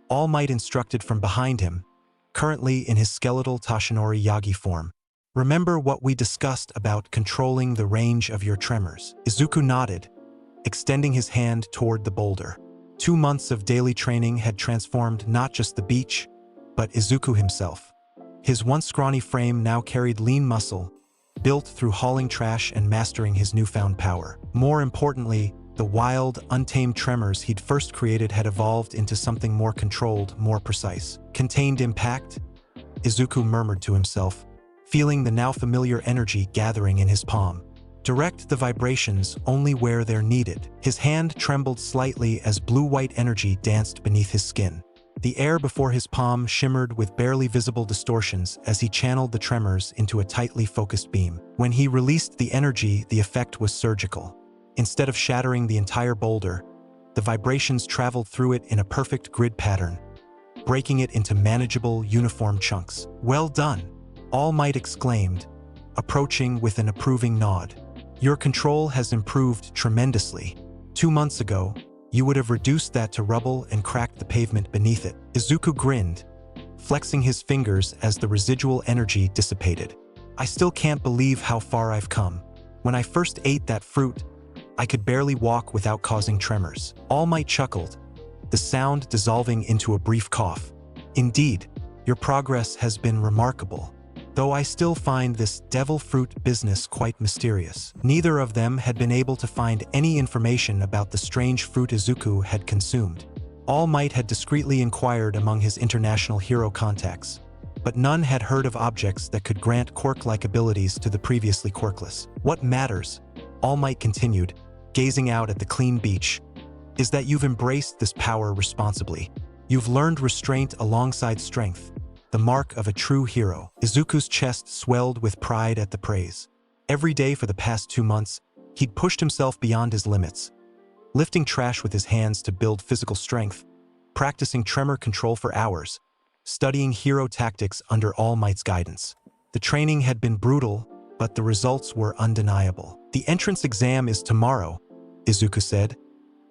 All Might instructed from behind him, currently in his skeletal Tashinori Yagi form. Remember what we discussed about controlling the range of your tremors. Izuku nodded, extending his hand toward the boulder. 2 months of daily training had transformed not just the beach, but Izuku himself. His once scrawny frame now carried lean muscle, built through hauling trash and mastering his newfound power. More importantly, the wild, untamed tremors he'd first created had evolved into something more controlled, more precise. Contained impact? Izuku murmured to himself, feeling the now familiar energy gathering in his palm. Direct the vibrations only where they're needed. His hand trembled slightly as blue-white energy danced beneath his skin. The air before his palm shimmered with barely visible distortions as he channeled the tremors into a tightly focused beam. When he released the energy, the effect was surgical. Instead of shattering the entire boulder, the vibrations traveled through it in a perfect grid pattern, breaking it into manageable, uniform chunks. "Well done," All Might exclaimed, approaching with an approving nod. "Your control has improved tremendously. 2 months ago, you would have reduced that to rubble and cracked the pavement beneath it." Izuku grinned, flexing his fingers as the residual energy dissipated. "I still can't believe how far I've come. When I first ate that fruit, I could barely walk without causing tremors." All Might chuckled, the sound dissolving into a brief cough. "Indeed, your progress has been remarkable, though I still find this devil fruit business quite mysterious." Neither of them had been able to find any information about the strange fruit Izuku had consumed. All Might had discreetly inquired among his international hero contacts, but none had heard of objects that could grant quirk-like abilities to the previously quirkless. "What matters," All Might continued, gazing out at the clean beach, "is that you've embraced this power responsibly. You've learned restraint alongside strength, the mark of a true hero." Izuku's chest swelled with pride at the praise. Every day for the past 2 months, he'd pushed himself beyond his limits, lifting trash with his hands to build physical strength, practicing tremor control for hours, studying hero tactics under All Might's guidance. The training had been brutal, but the results were undeniable. "The entrance exam is tomorrow," Izuku said,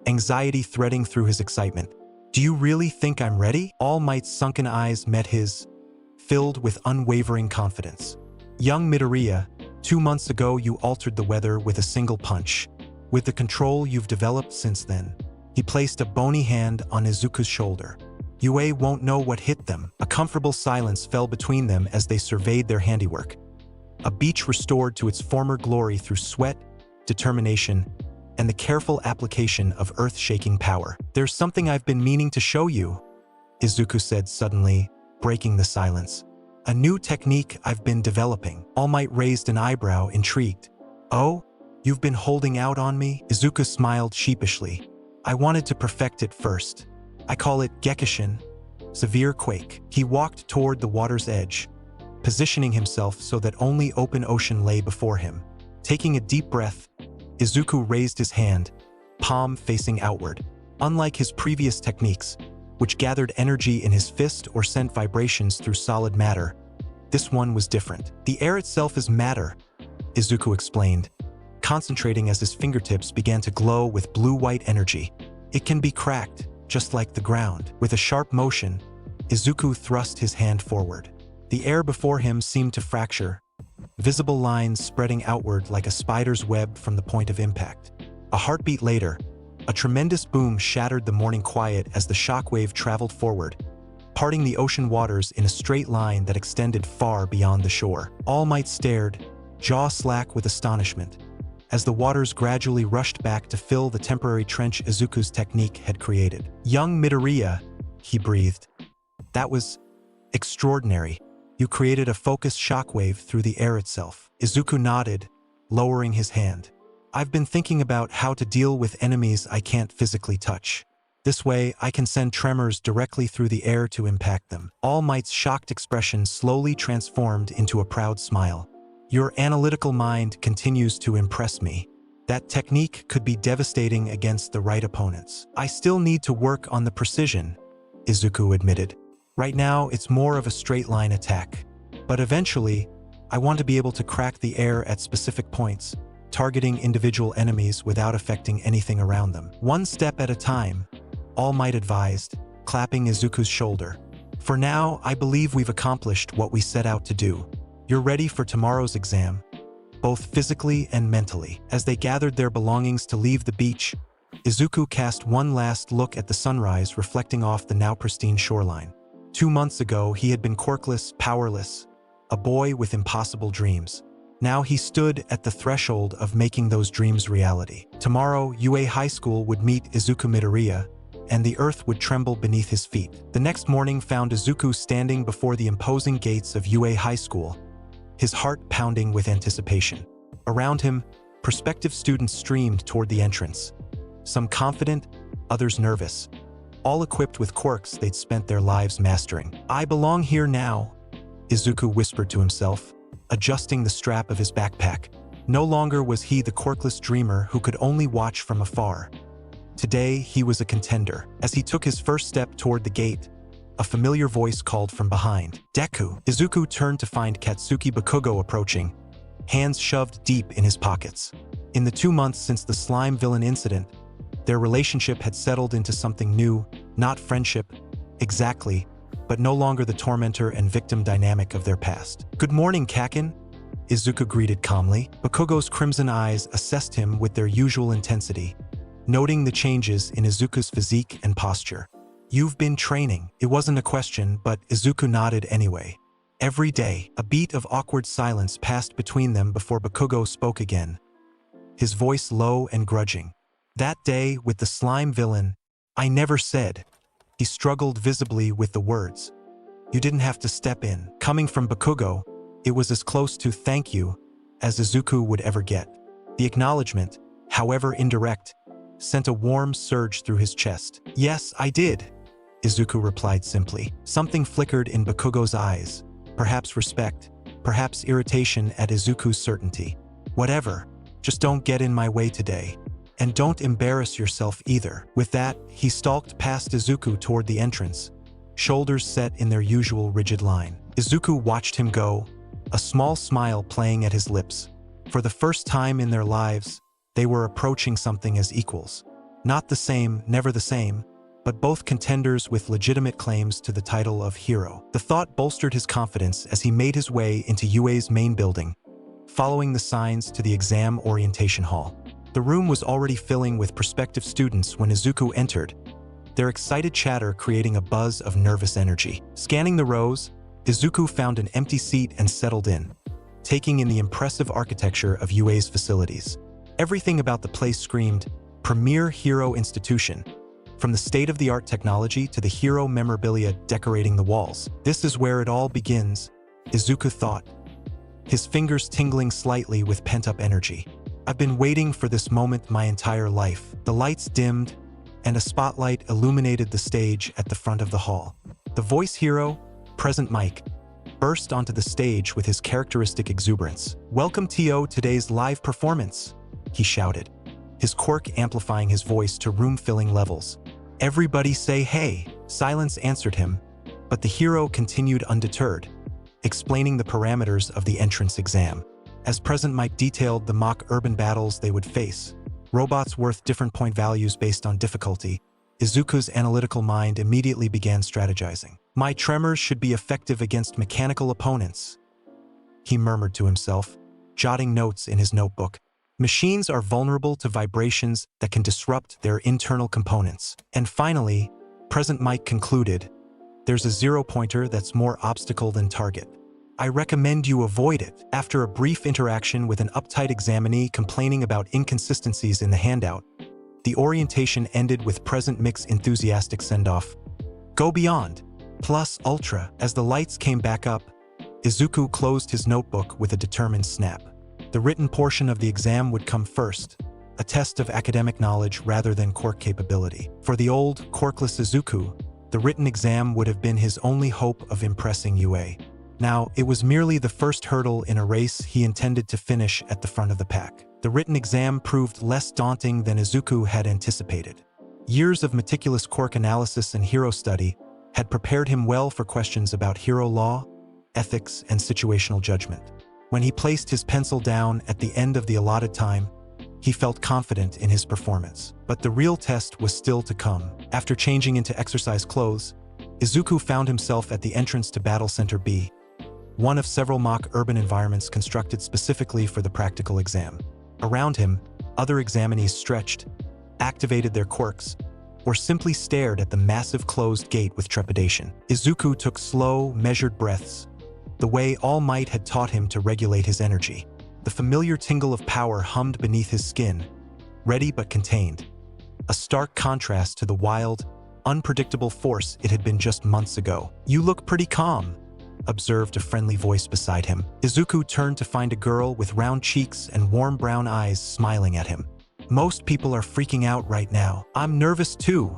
anxiety threading through his excitement. "Do you really think I'm ready?" All Might's sunken eyes met his, filled with unwavering confidence. "Young Midoriya, 2 months ago you altered the weather with a single punch. With the control you've developed since then." He placed a bony hand on Izuku's shoulder. "Yue won't know what hit them." A comfortable silence fell between them as they surveyed their handiwork. A beach restored to its former glory through sweat, determination, and the careful application of earth-shaking power. "There's something I've been meaning to show you," Izuku said suddenly, breaking the silence. "A new technique I've been developing." All Might raised an eyebrow, intrigued. "Oh, you've been holding out on me?" Izuku smiled sheepishly. "I wanted to perfect it first. I call it Gekishin, severe quake." He walked toward the water's edge, positioning himself so that only open ocean lay before him. Taking a deep breath, Izuku raised his hand, palm facing outward. Unlike his previous techniques, which gathered energy in his fist or sent vibrations through solid matter, this one was different. "The air itself is matter," Izuku explained, concentrating as his fingertips began to glow with blue-white energy. "It can be cracked, just like the ground." With a sharp motion, Izuku thrust his hand forward. The air before him seemed to fracture, visible lines spreading outward like a spider's web from the point of impact. A heartbeat later, a tremendous boom shattered the morning quiet as the shockwave traveled forward, parting the ocean waters in a straight line that extended far beyond the shore. All Might stared, jaw slack with astonishment, as the waters gradually rushed back to fill the temporary trench Izuku's technique had created. "Young Midoriya," he breathed. "That was extraordinary. You created a focused shockwave through the air itself." Izuku nodded, lowering his hand. "I've been thinking about how to deal with enemies I can't physically touch. This way, I can send tremors directly through the air to impact them. All Might's shocked expression slowly transformed into a proud smile. Your analytical mind continues to impress me. That technique could be devastating against the right opponents. I still need to work on the precision, Izuku admitted. Right now, it's more of a straight-line attack. But eventually, I want to be able to crack the air at specific points, targeting individual enemies without affecting anything around them. One step at a time, All Might advised, clapping Izuku's shoulder. For now, I believe we've accomplished what we set out to do. You're ready for tomorrow's exam, both physically and mentally. As they gathered their belongings to leave the beach, Izuku cast one last look at the sunrise reflecting off the now pristine shoreline. 2 months ago, he had been quirkless, powerless, a boy with impossible dreams. Now he stood at the threshold of making those dreams reality. Tomorrow, UA High School would meet Izuku Midoriya, and the earth would tremble beneath his feet. The next morning found Izuku standing before the imposing gates of UA High School, his heart pounding with anticipation. Around him, prospective students streamed toward the entrance. Some confident, others nervous, all equipped with quirks they'd spent their lives mastering. I belong here now, Izuku whispered to himself, adjusting the strap of his backpack. No longer was he the quirkless dreamer who could only watch from afar. Today, he was a contender. As he took his first step toward the gate, a familiar voice called from behind. Deku! Izuku turned to find Katsuki Bakugo approaching, hands shoved deep in his pockets. In the 2 months since the slime villain incident, their relationship had settled into something new, not friendship, exactly, but no longer the tormentor and victim dynamic of their past. Good morning, Kakin, Izuku greeted calmly. Bakugo's crimson eyes assessed him with their usual intensity, noting the changes in Izuku's physique and posture. You've been training. It wasn't a question, but Izuku nodded anyway. Every day, a beat of awkward silence passed between them before Bakugo spoke again, his voice low and grudging. That day, with the slime villain, I never said. He struggled visibly with the words. You didn't have to step in. Coming from Bakugo, it was as close to thank you as Izuku would ever get. The acknowledgement, however indirect, sent a warm surge through his chest. Yes, I did, Izuku replied simply. Something flickered in Bakugo's eyes, perhaps respect, perhaps irritation at Izuku's certainty. Whatever, just don't get in my way today. And don't embarrass yourself either. With that, he stalked past Izuku toward the entrance, shoulders set in their usual rigid line. Izuku watched him go, a small smile playing at his lips. For the first time in their lives, they were approaching something as equals. Not the same, never the same, but both contenders with legitimate claims to the title of hero. The thought bolstered his confidence as he made his way into UA's main building, following the signs to the exam orientation hall. The room was already filling with prospective students when Izuku entered, their excited chatter creating a buzz of nervous energy. Scanning the rows, Izuku found an empty seat and settled in, taking in the impressive architecture of UA's facilities. Everything about the place screamed, premier hero institution, from the state-of-the-art technology to the hero memorabilia decorating the walls. This is where it all begins, Izuku thought, his fingers tingling slightly with pent-up energy. I've been waiting for this moment my entire life. The lights dimmed, and a spotlight illuminated the stage at the front of the hall. The voice hero, Present Mike, burst onto the stage with his characteristic exuberance. Welcome to today's live performance, he shouted, his quirk amplifying his voice to room-filling levels. Everybody say hey. Silence answered him, but the hero continued undeterred, explaining the parameters of the entrance exam. As Present Mike detailed the mock urban battles they would face, robots worth different point values based on difficulty, Izuku's analytical mind immediately began strategizing. My tremors should be effective against mechanical opponents, he murmured to himself, jotting notes in his notebook. Machines are vulnerable to vibrations that can disrupt their internal components. And finally, Present Mike concluded, there's a zero-pointer that's more obstacle than target. I recommend you avoid it. After a brief interaction with an uptight examinee complaining about inconsistencies in the handout, the orientation ended with Present Mic's enthusiastic send-off. Go beyond, plus ultra. As the lights came back up, Izuku closed his notebook with a determined snap. The written portion of the exam would come first, a test of academic knowledge rather than quirk capability. For the old, quirkless Izuku, the written exam would have been his only hope of impressing UA. Now, it was merely the first hurdle in a race he intended to finish at the front of the pack. The written exam proved less daunting than Izuku had anticipated. Years of meticulous quirk analysis and hero study had prepared him well for questions about hero law, ethics, and situational judgment. When he placed his pencil down at the end of the allotted time, he felt confident in his performance. But the real test was still to come. After changing into exercise clothes, Izuku found himself at the entrance to Battle Center B, one of several mock urban environments constructed specifically for the practical exam. Around him, other examinees stretched, activated their quirks, or simply stared at the massive closed gate with trepidation. Izuku took slow, measured breaths, the way All Might had taught him to regulate his energy. The familiar tingle of power hummed beneath his skin, ready but contained, a stark contrast to the wild, unpredictable force it had been just months ago. "You look pretty calm," observed a friendly voice beside him. Izuku turned to find a girl with round cheeks and warm brown eyes smiling at him. "Most people are freaking out right now. I'm nervous too,"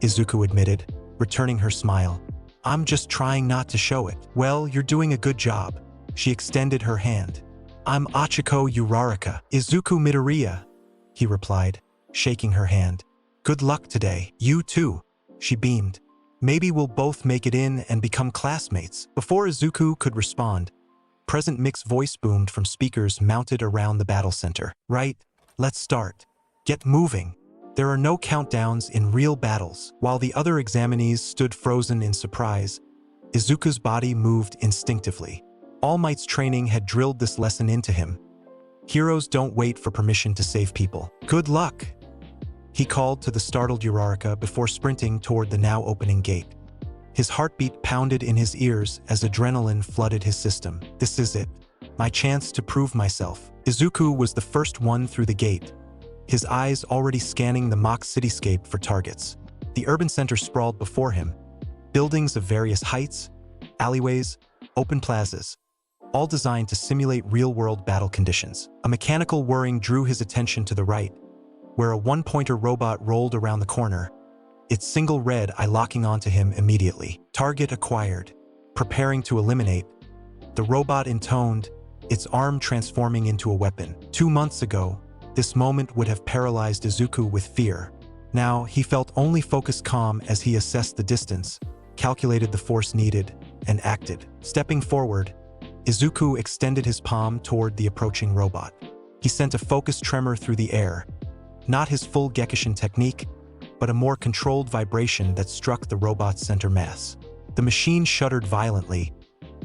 Izuku admitted, returning her smile. "I'm just trying not to show it." "Well, you're doing a good job." She extended her hand. "I'm Achiko Uraraka." "Izuku Midoriya," he replied, shaking her hand. "Good luck today." "You too," she beamed. "Maybe we'll both make it in and become classmates." Before Izuku could respond, Present Mix's voice boomed from speakers mounted around the battle center. "Right, let's start. Get moving. There are no countdowns in real battles." While the other examinees stood frozen in surprise, Izuku's body moved instinctively. All Might's training had drilled this lesson into him. Heroes don't wait for permission to save people. "Good luck," he called to the startled Uraraka before sprinting toward the now opening gate. His heartbeat pounded in his ears as adrenaline flooded his system. "This is it. My chance to prove myself." Izuku was the first one through the gate, his eyes already scanning the mock cityscape for targets. The urban center sprawled before him, buildings of various heights, alleyways, open plazas, all designed to simulate real-world battle conditions. A mechanical whirring drew his attention to the right, where a one-pointer robot rolled around the corner, its single red eye locking onto him immediately. "Target acquired." Preparing to eliminate, the robot intoned, its arm transforming into a weapon. 2 months ago, this moment would have paralyzed Izuku with fear. Now, he felt only focused calm as he assessed the distance, calculated the force needed, and acted. Stepping forward, Izuku extended his palm toward the approaching robot. He sent a focused tremor through the air, not his full Gekishin technique, but a more controlled vibration that struck the robot's center mass. The machine shuddered violently,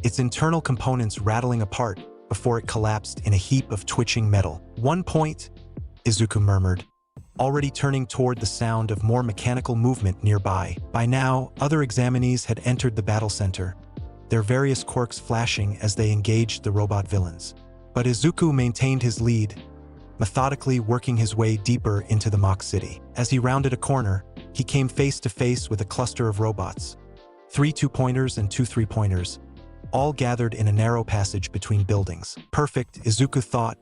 its internal components rattling apart before it collapsed in a heap of twitching metal. "1 point," Izuku murmured, already turning toward the sound of more mechanical movement nearby. By now, other examinees had entered the battle center, their various quirks flashing as they engaged the robot villains. But Izuku maintained his lead, methodically working his way deeper into the mock city. As he rounded a corner, he came face to face with a cluster of robots, 3 two-pointers and 2 three-pointers, all gathered in a narrow passage between buildings. Perfect, Izuku thought,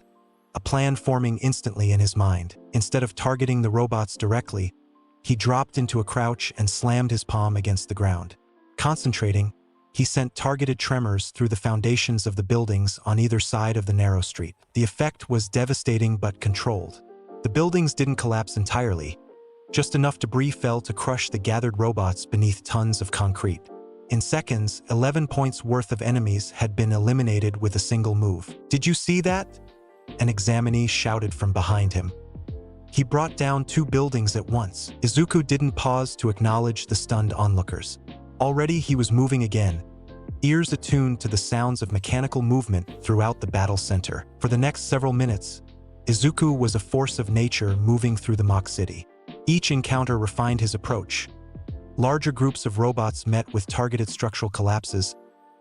a plan forming instantly in his mind. Instead of targeting the robots directly, he dropped into a crouch and slammed his palm against the ground. Concentrating, he sent targeted tremors through the foundations of the buildings on either side of the narrow street. The effect was devastating but controlled. The buildings didn't collapse entirely. Just enough debris fell to crush the gathered robots beneath tons of concrete. In seconds, 11 points worth of enemies had been eliminated with a single move. "Did you see that?" an examinee shouted from behind him. He brought down 2 buildings at once. Izuku didn't pause to acknowledge the stunned onlookers. Already he was moving again, ears attuned to the sounds of mechanical movement throughout the battle center. For the next several minutes, Izuku was a force of nature moving through the mock city. Each encounter refined his approach. Larger groups of robots met with targeted structural collapses,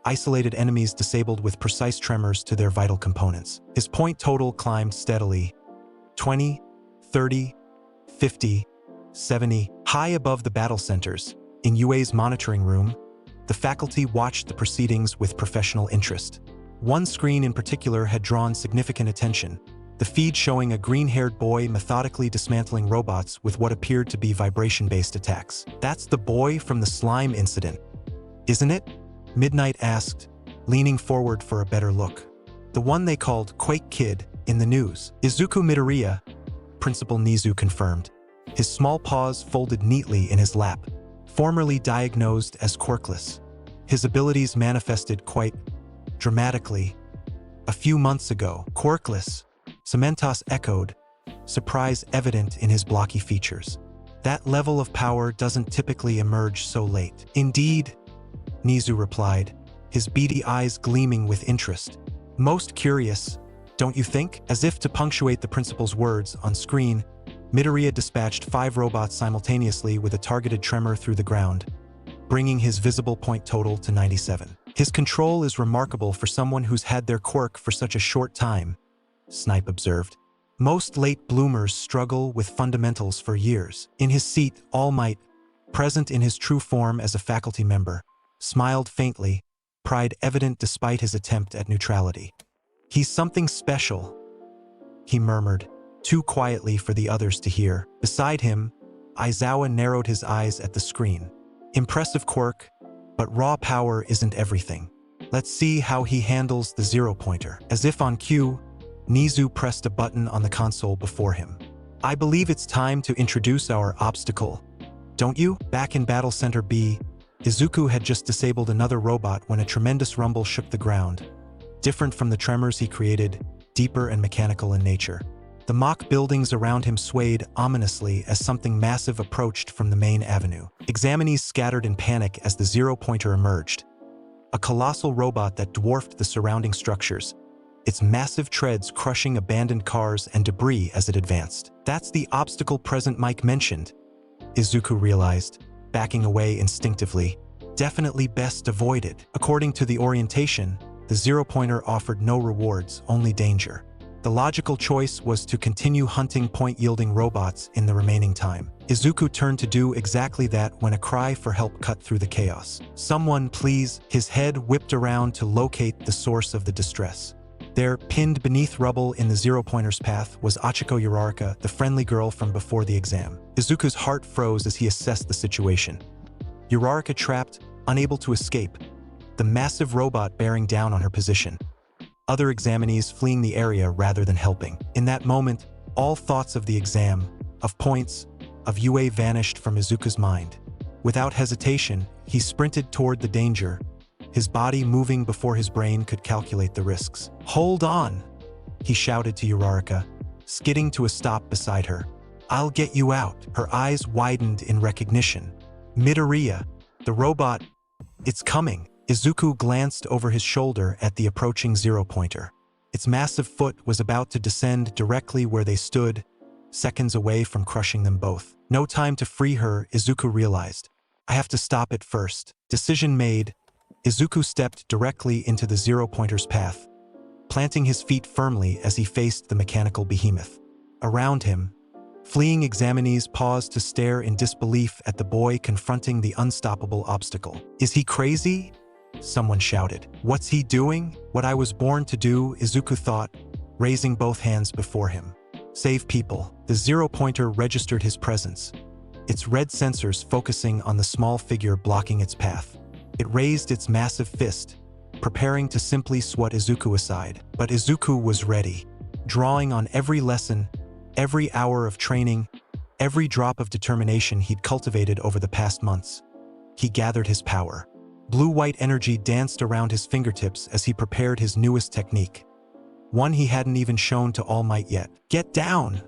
isolated enemies disabled with precise tremors to their vital components. His point total climbed steadily, 20, 30, 50, 70, high above the battle centers. In UA's monitoring room, the faculty watched the proceedings with professional interest. One screen in particular had drawn significant attention, the feed showing a green-haired boy methodically dismantling robots with what appeared to be vibration-based attacks. "That's the boy from the slime incident, isn't it?" Midnight asked, leaning forward for a better look. "The one they called Quake Kid in the news." "Izuku Midoriya," Principal Nizu confirmed, his small paws folded neatly in his lap. "Formerly diagnosed as quirkless. His abilities manifested quite dramatically a few months ago." "Quirkless?" Cementos echoed, surprise evident in his blocky features. "That level of power doesn't typically emerge so late." "Indeed," Nizu replied, his beady eyes gleaming with interest. "Most curious, don't you think?" As if to punctuate the principal's words on screen, Midoriya dispatched 5 robots simultaneously with a targeted tremor through the ground, bringing his visible point total to 97. "His control is remarkable for someone who's had their quirk for such a short time," Snipe observed. "Most late bloomers struggle with fundamentals for years." In his seat, All Might, present in his true form as a faculty member, smiled faintly, pride evident despite his attempt at neutrality. "He's something special," he murmured, too quietly for the others to hear. Beside him, Aizawa narrowed his eyes at the screen. "Impressive quirk, but raw power isn't everything. Let's see how he handles the zero-pointer." As if on cue, Nizu pressed a button on the console before him. "I believe it's time to introduce our obstacle, don't you?" Back in Battle Center B, Izuku had just disabled another robot when a tremendous rumble shook the ground. Different from the tremors he created, deeper and mechanical in nature. The mock buildings around him swayed ominously as something massive approached from the main avenue. Examinees scattered in panic as the zero-pointer emerged. A colossal robot that dwarfed the surrounding structures, its massive treads crushing abandoned cars and debris as it advanced. "That's the obstacle President Mike mentioned," Izuku realized, backing away instinctively. "Definitely best avoided." According to the orientation, the zero-pointer offered no rewards, only danger. The logical choice was to continue hunting point-yielding robots in the remaining time. Izuku turned to do exactly that when a cry for help cut through the chaos. "Someone, please." His head whipped around to locate the source of the distress. There, pinned beneath rubble in the zero-pointer's path, was Achiko Uraraka, the friendly girl from before the exam. Izuku's heart froze as he assessed the situation. Uraraka trapped, unable to escape, the massive robot bearing down on her position. Other examinees fleeing the area rather than helping. In that moment, all thoughts of the exam, of points, of UA vanished from Izuku's mind. Without hesitation, he sprinted toward the danger, his body moving before his brain could calculate the risks. "Hold on!" he shouted to Uraraka, skidding to a stop beside her. "I'll get you out." Her eyes widened in recognition. "Midoriya, the robot, it's coming." Izuku glanced over his shoulder at the approaching zero-pointer. Its massive foot was about to descend directly where they stood, seconds away from crushing them both. No time to free her, Izuku realized. "I have to stop it first." Decision made, Izuku stepped directly into the zero-pointer's path, planting his feet firmly as he faced the mechanical behemoth. Around him, fleeing examinees paused to stare in disbelief at the boy confronting the unstoppable obstacle. "Is he crazy?" someone shouted. "What's he doing?" "What I was born to do," Izuku thought, raising both hands before him. "Save people." The zero-pointer registered his presence, its red sensors focusing on the small figure blocking its path. It raised its massive fist, preparing to simply swat Izuku aside. But Izuku was ready, drawing on every lesson, every hour of training, every drop of determination he'd cultivated over the past months. He gathered his power. Blue-white energy danced around his fingertips as he prepared his newest technique, one he hadn't even shown to All Might yet. "Get down!"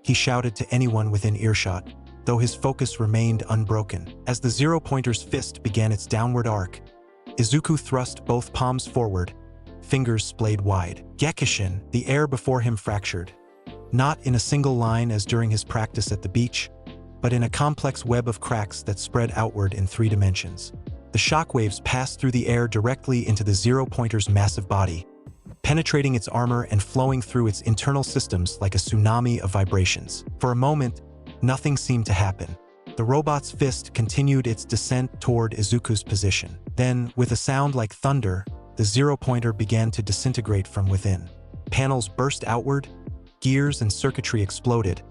he shouted to anyone within earshot, though his focus remained unbroken. As the zero-pointer's fist began its downward arc, Izuku thrust both palms forward, fingers splayed wide. "Gekishin!" The air before him fractured, not in a single line as during his practice at the beach, but in a complex web of cracks that spread outward in 3 dimensions. The shockwaves passed through the air directly into the zero-pointer's massive body, penetrating its armor and flowing through its internal systems like a tsunami of vibrations. For a moment, nothing seemed to happen. The robot's fist continued its descent toward Izuku's position. Then, with a sound like thunder, the zero-pointer began to disintegrate from within. Panels burst outward, gears and circuitry exploded,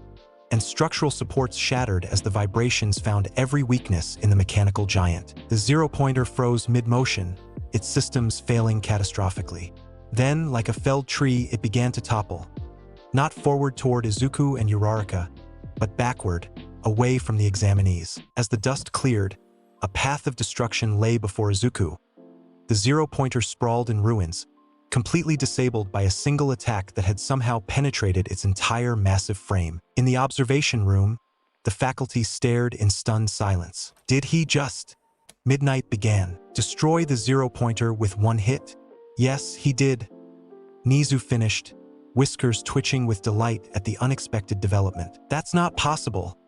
and structural supports shattered as the vibrations found every weakness in the mechanical giant. The zero-pointer froze mid-motion, its systems failing catastrophically. Then, like a felled tree, it began to topple. Not forward toward Izuku and Uraraka, but backward, away from the examinees. As the dust cleared, a path of destruction lay before Izuku. The zero-pointer sprawled in ruins, completely disabled by a single attack that had somehow penetrated its entire massive frame. In the observation room, the faculty stared in stunned silence. Did he just... Midnight began. Destroy the zero-pointer with one hit? Yes, he did. Nizu finished, whiskers twitching with delight at the unexpected development. That's not possible,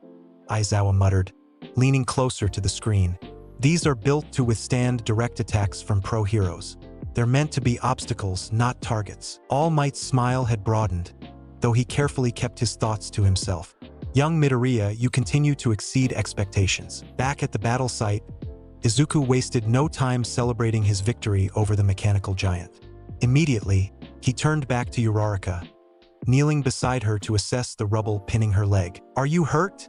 Aizawa muttered, leaning closer to the screen. These are built to withstand direct attacks from pro heroes. They're meant to be obstacles, not targets. All Might's smile had broadened, though he carefully kept his thoughts to himself. Young Midoriya, you continue to exceed expectations. Back at the battle site, Izuku wasted no time celebrating his victory over the mechanical giant. Immediately, he turned back to Uraraka, kneeling beside her to assess the rubble pinning her leg. Are you hurt?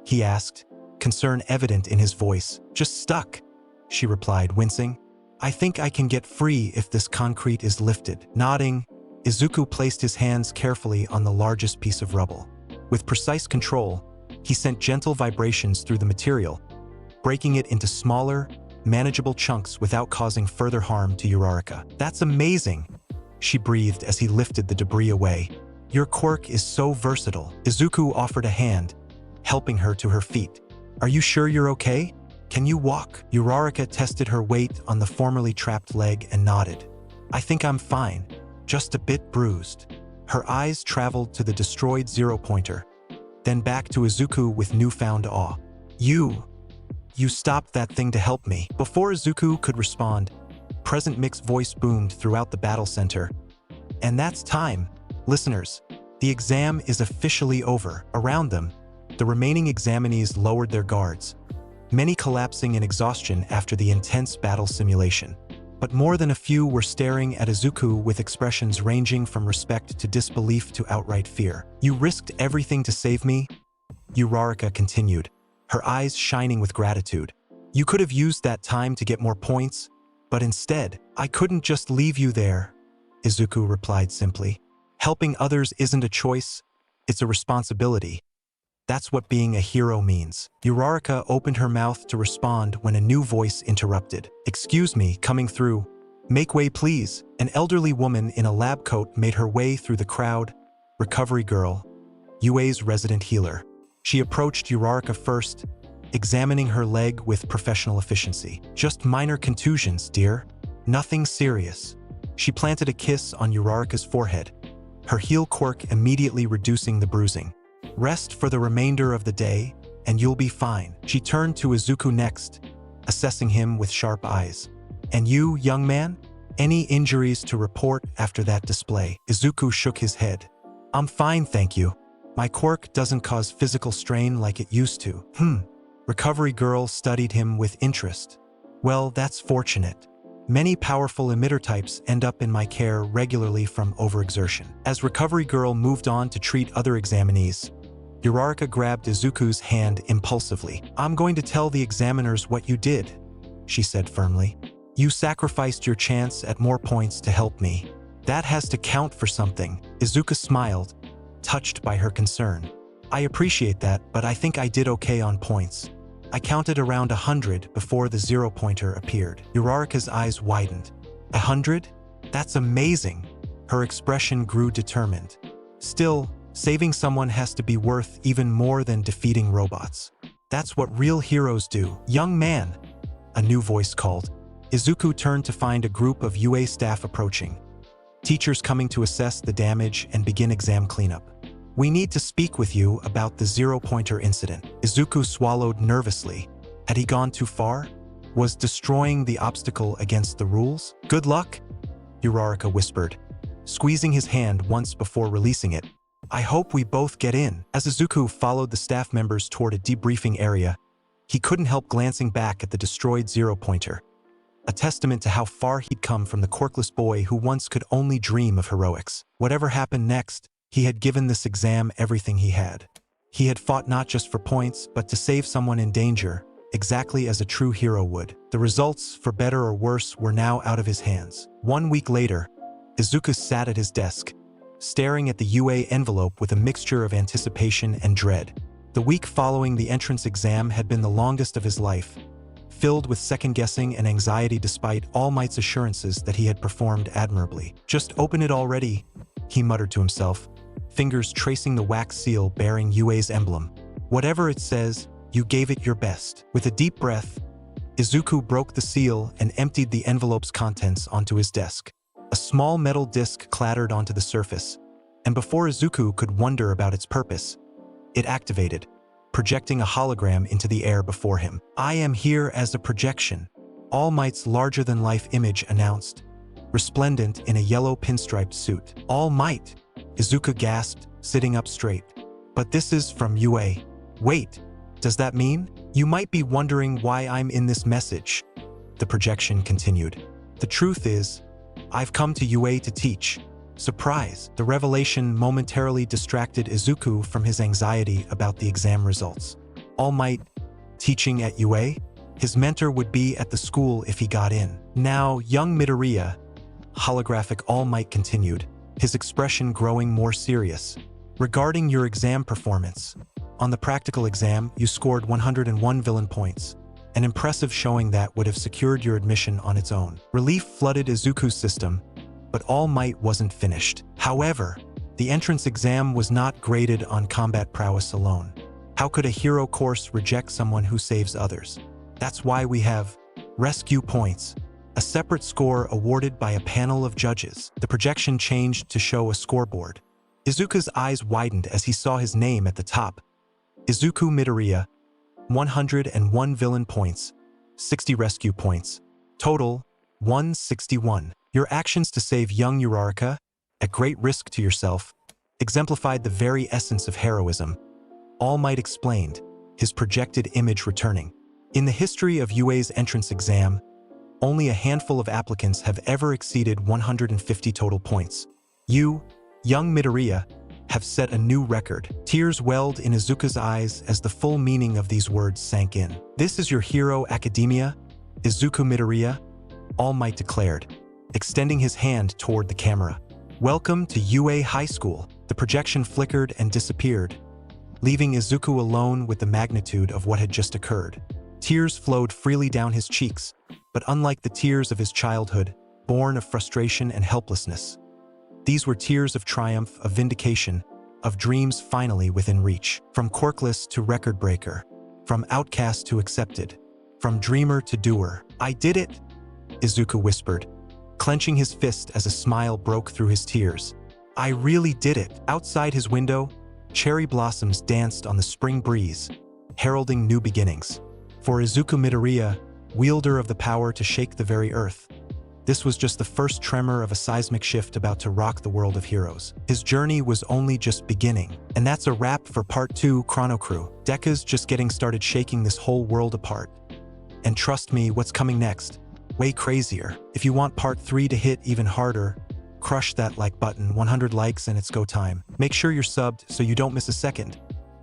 He asked, concern evident in his voice. Just stuck, she replied, wincing. I think I can get free if this concrete is lifted. Nodding, Izuku placed his hands carefully on the largest piece of rubble. With precise control, he sent gentle vibrations through the material, breaking it into smaller, manageable chunks without causing further harm to Uraraka. That's amazing, she breathed as he lifted the debris away. Your quirk is so versatile. Izuku offered a hand, helping her to her feet. Are you sure you're okay? Can you walk? Uraraka tested her weight on the formerly trapped leg and nodded. I think I'm fine, just a bit bruised. Her eyes traveled to the destroyed zero-pointer, then back to Izuku with newfound awe. You stopped that thing to help me. Before Izuku could respond, Present Mic's voice boomed throughout the battle center. And that's time. Listeners, the exam is officially over. Around them, the remaining examinees lowered their guards, many collapsing in exhaustion after the intense battle simulation. But more than a few were staring at Izuku with expressions ranging from respect to disbelief to outright fear. You risked everything to save me? Uraraka continued, her eyes shining with gratitude. You could have used that time to get more points, but instead, I couldn't just leave you there, Izuku replied simply. Helping others isn't a choice, it's a responsibility. That's what being a hero means. Uraraka opened her mouth to respond when a new voice interrupted. Excuse me, coming through. Make way, please. An elderly woman in a lab coat made her way through the crowd. Recovery girl, UA's resident healer. She approached Uraraka first, examining her leg with professional efficiency. Just minor contusions, dear. Nothing serious. She planted a kiss on Uraraka's forehead, her heal quirk immediately reducing the bruising. Rest for the remainder of the day, and you'll be fine. She turned to Izuku next, assessing him with sharp eyes. And you, young man? Any injuries to report after that display? Izuku shook his head. I'm fine, thank you. My quirk doesn't cause physical strain like it used to. Recovery girl studied him with interest. Well, that's fortunate. Many powerful emitter types end up in my care regularly from overexertion. As Recovery Girl moved on to treat other examinees, Uraraka grabbed Izuku's hand impulsively. I'm going to tell the examiners what you did, she said firmly. You sacrificed your chance at more points to help me. That has to count for something. Izuku smiled, touched by her concern. I appreciate that, but I think I did okay on points. I counted around 100 before the zero-pointer appeared. Uraraka's eyes widened. 100? That's amazing. Her expression grew determined. Still, saving someone has to be worth even more than defeating robots. That's what real heroes do. Young man, a new voice called. Izuku turned to find a group of UA staff approaching. Teachers coming to assess the damage and begin exam cleanup. We need to speak with you about the zero-pointer incident. Izuku swallowed nervously. Had he gone too far? Was destroying the obstacle against the rules? Good luck, Uraraka whispered, squeezing his hand once before releasing it. I hope we both get in. As Izuku followed the staff members toward a debriefing area, he couldn't help glancing back at the destroyed zero-pointer, a testament to how far he'd come from the quirkless boy who once could only dream of heroics. Whatever happened next, He had given this exam everything he had. He had fought not just for points, but to save someone in danger, exactly as a true hero would. The results, for better or worse, were now out of his hands. 1 week later, Izuku sat at his desk, staring at the UA envelope with a mixture of anticipation and dread. The week following the entrance exam had been the longest of his life, filled with second-guessing and anxiety despite All Might's assurances that he had performed admirably. "Just open it already," he muttered to himself, fingers tracing the wax seal bearing UA's emblem. "Whatever it says, you gave it your best." With a deep breath, Izuku broke the seal and emptied the envelope's contents onto his desk. A small metal disc clattered onto the surface, and before Izuku could wonder about its purpose, it activated, projecting a hologram into the air before him. "I am here as a projection," All Might's larger-than-life image announced, resplendent in a yellow pinstriped suit. "All Might," Izuku gasped, sitting up straight. "But this is from UA. Wait, does that mean? You might be wondering why I'm in this message," the projection continued. "The truth is, I've come to UA to teach." Surprise! The revelation momentarily distracted Izuku from his anxiety about the exam results. All Might teaching at UA? His mentor would be at the school if he got in. "Now, young Midoriya," holographic All Might continued, his expression growing more serious. "Regarding your exam performance, on the practical exam, you scored 101 villain points, an impressive showing that would have secured your admission on its own." Relief flooded Izuku's system, but All Might wasn't finished. However, the entrance exam was not graded on combat prowess alone. How could a hero course reject someone who saves others? That's why we have rescue points, a separate score awarded by a panel of judges. The projection changed to show a scoreboard. Izuku's eyes widened as he saw his name at the top. Izuku Midoriya, 101 villain points, 60 rescue points. Total, 161. Your actions to save young Uraraka, at great risk to yourself, exemplified the very essence of heroism. All Might explained, his projected image returning. In the history of UA's entrance exam, only a handful of applicants have ever exceeded 150 total points. You, young Midoriya, have set a new record. Tears welled in Izuku's eyes as the full meaning of these words sank in. "This is your hero academia, Izuku Midoriya," All Might declared, extending his hand toward the camera. "Welcome to UA High School." The projection flickered and disappeared, leaving Izuku alone with the magnitude of what had just occurred. Tears flowed freely down his cheeks, but unlike the tears of his childhood, born of frustration and helplessness, these were tears of triumph, of vindication, of dreams finally within reach. From quirkless to record breaker, from outcast to accepted, from dreamer to doer. "I did it," Izuku whispered, clenching his fist as a smile broke through his tears. "I really did it." Outside his window, cherry blossoms danced on the spring breeze, heralding new beginnings. For Izuku Midoriya, wielder of the power to shake the very earth, this was just the first tremor of a seismic shift about to rock the world of heroes. His journey was only just beginning. And that's a wrap for Part 2 ChronoCrew. DEKU'S just getting started shaking this whole world apart. And trust me, what's coming next? Way crazier. If you want Part 3 to hit even harder, crush that like button, 100 likes and it's go time. Make sure you're subbed so you don't miss a second.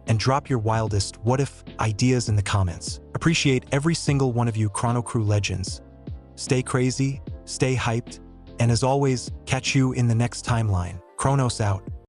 And drop your wildest what-if ideas in the comments. Appreciate every single one of you ChronoCrew legends. Stay crazy, stay hyped, and as always, catch you in the next timeline. Chronos out.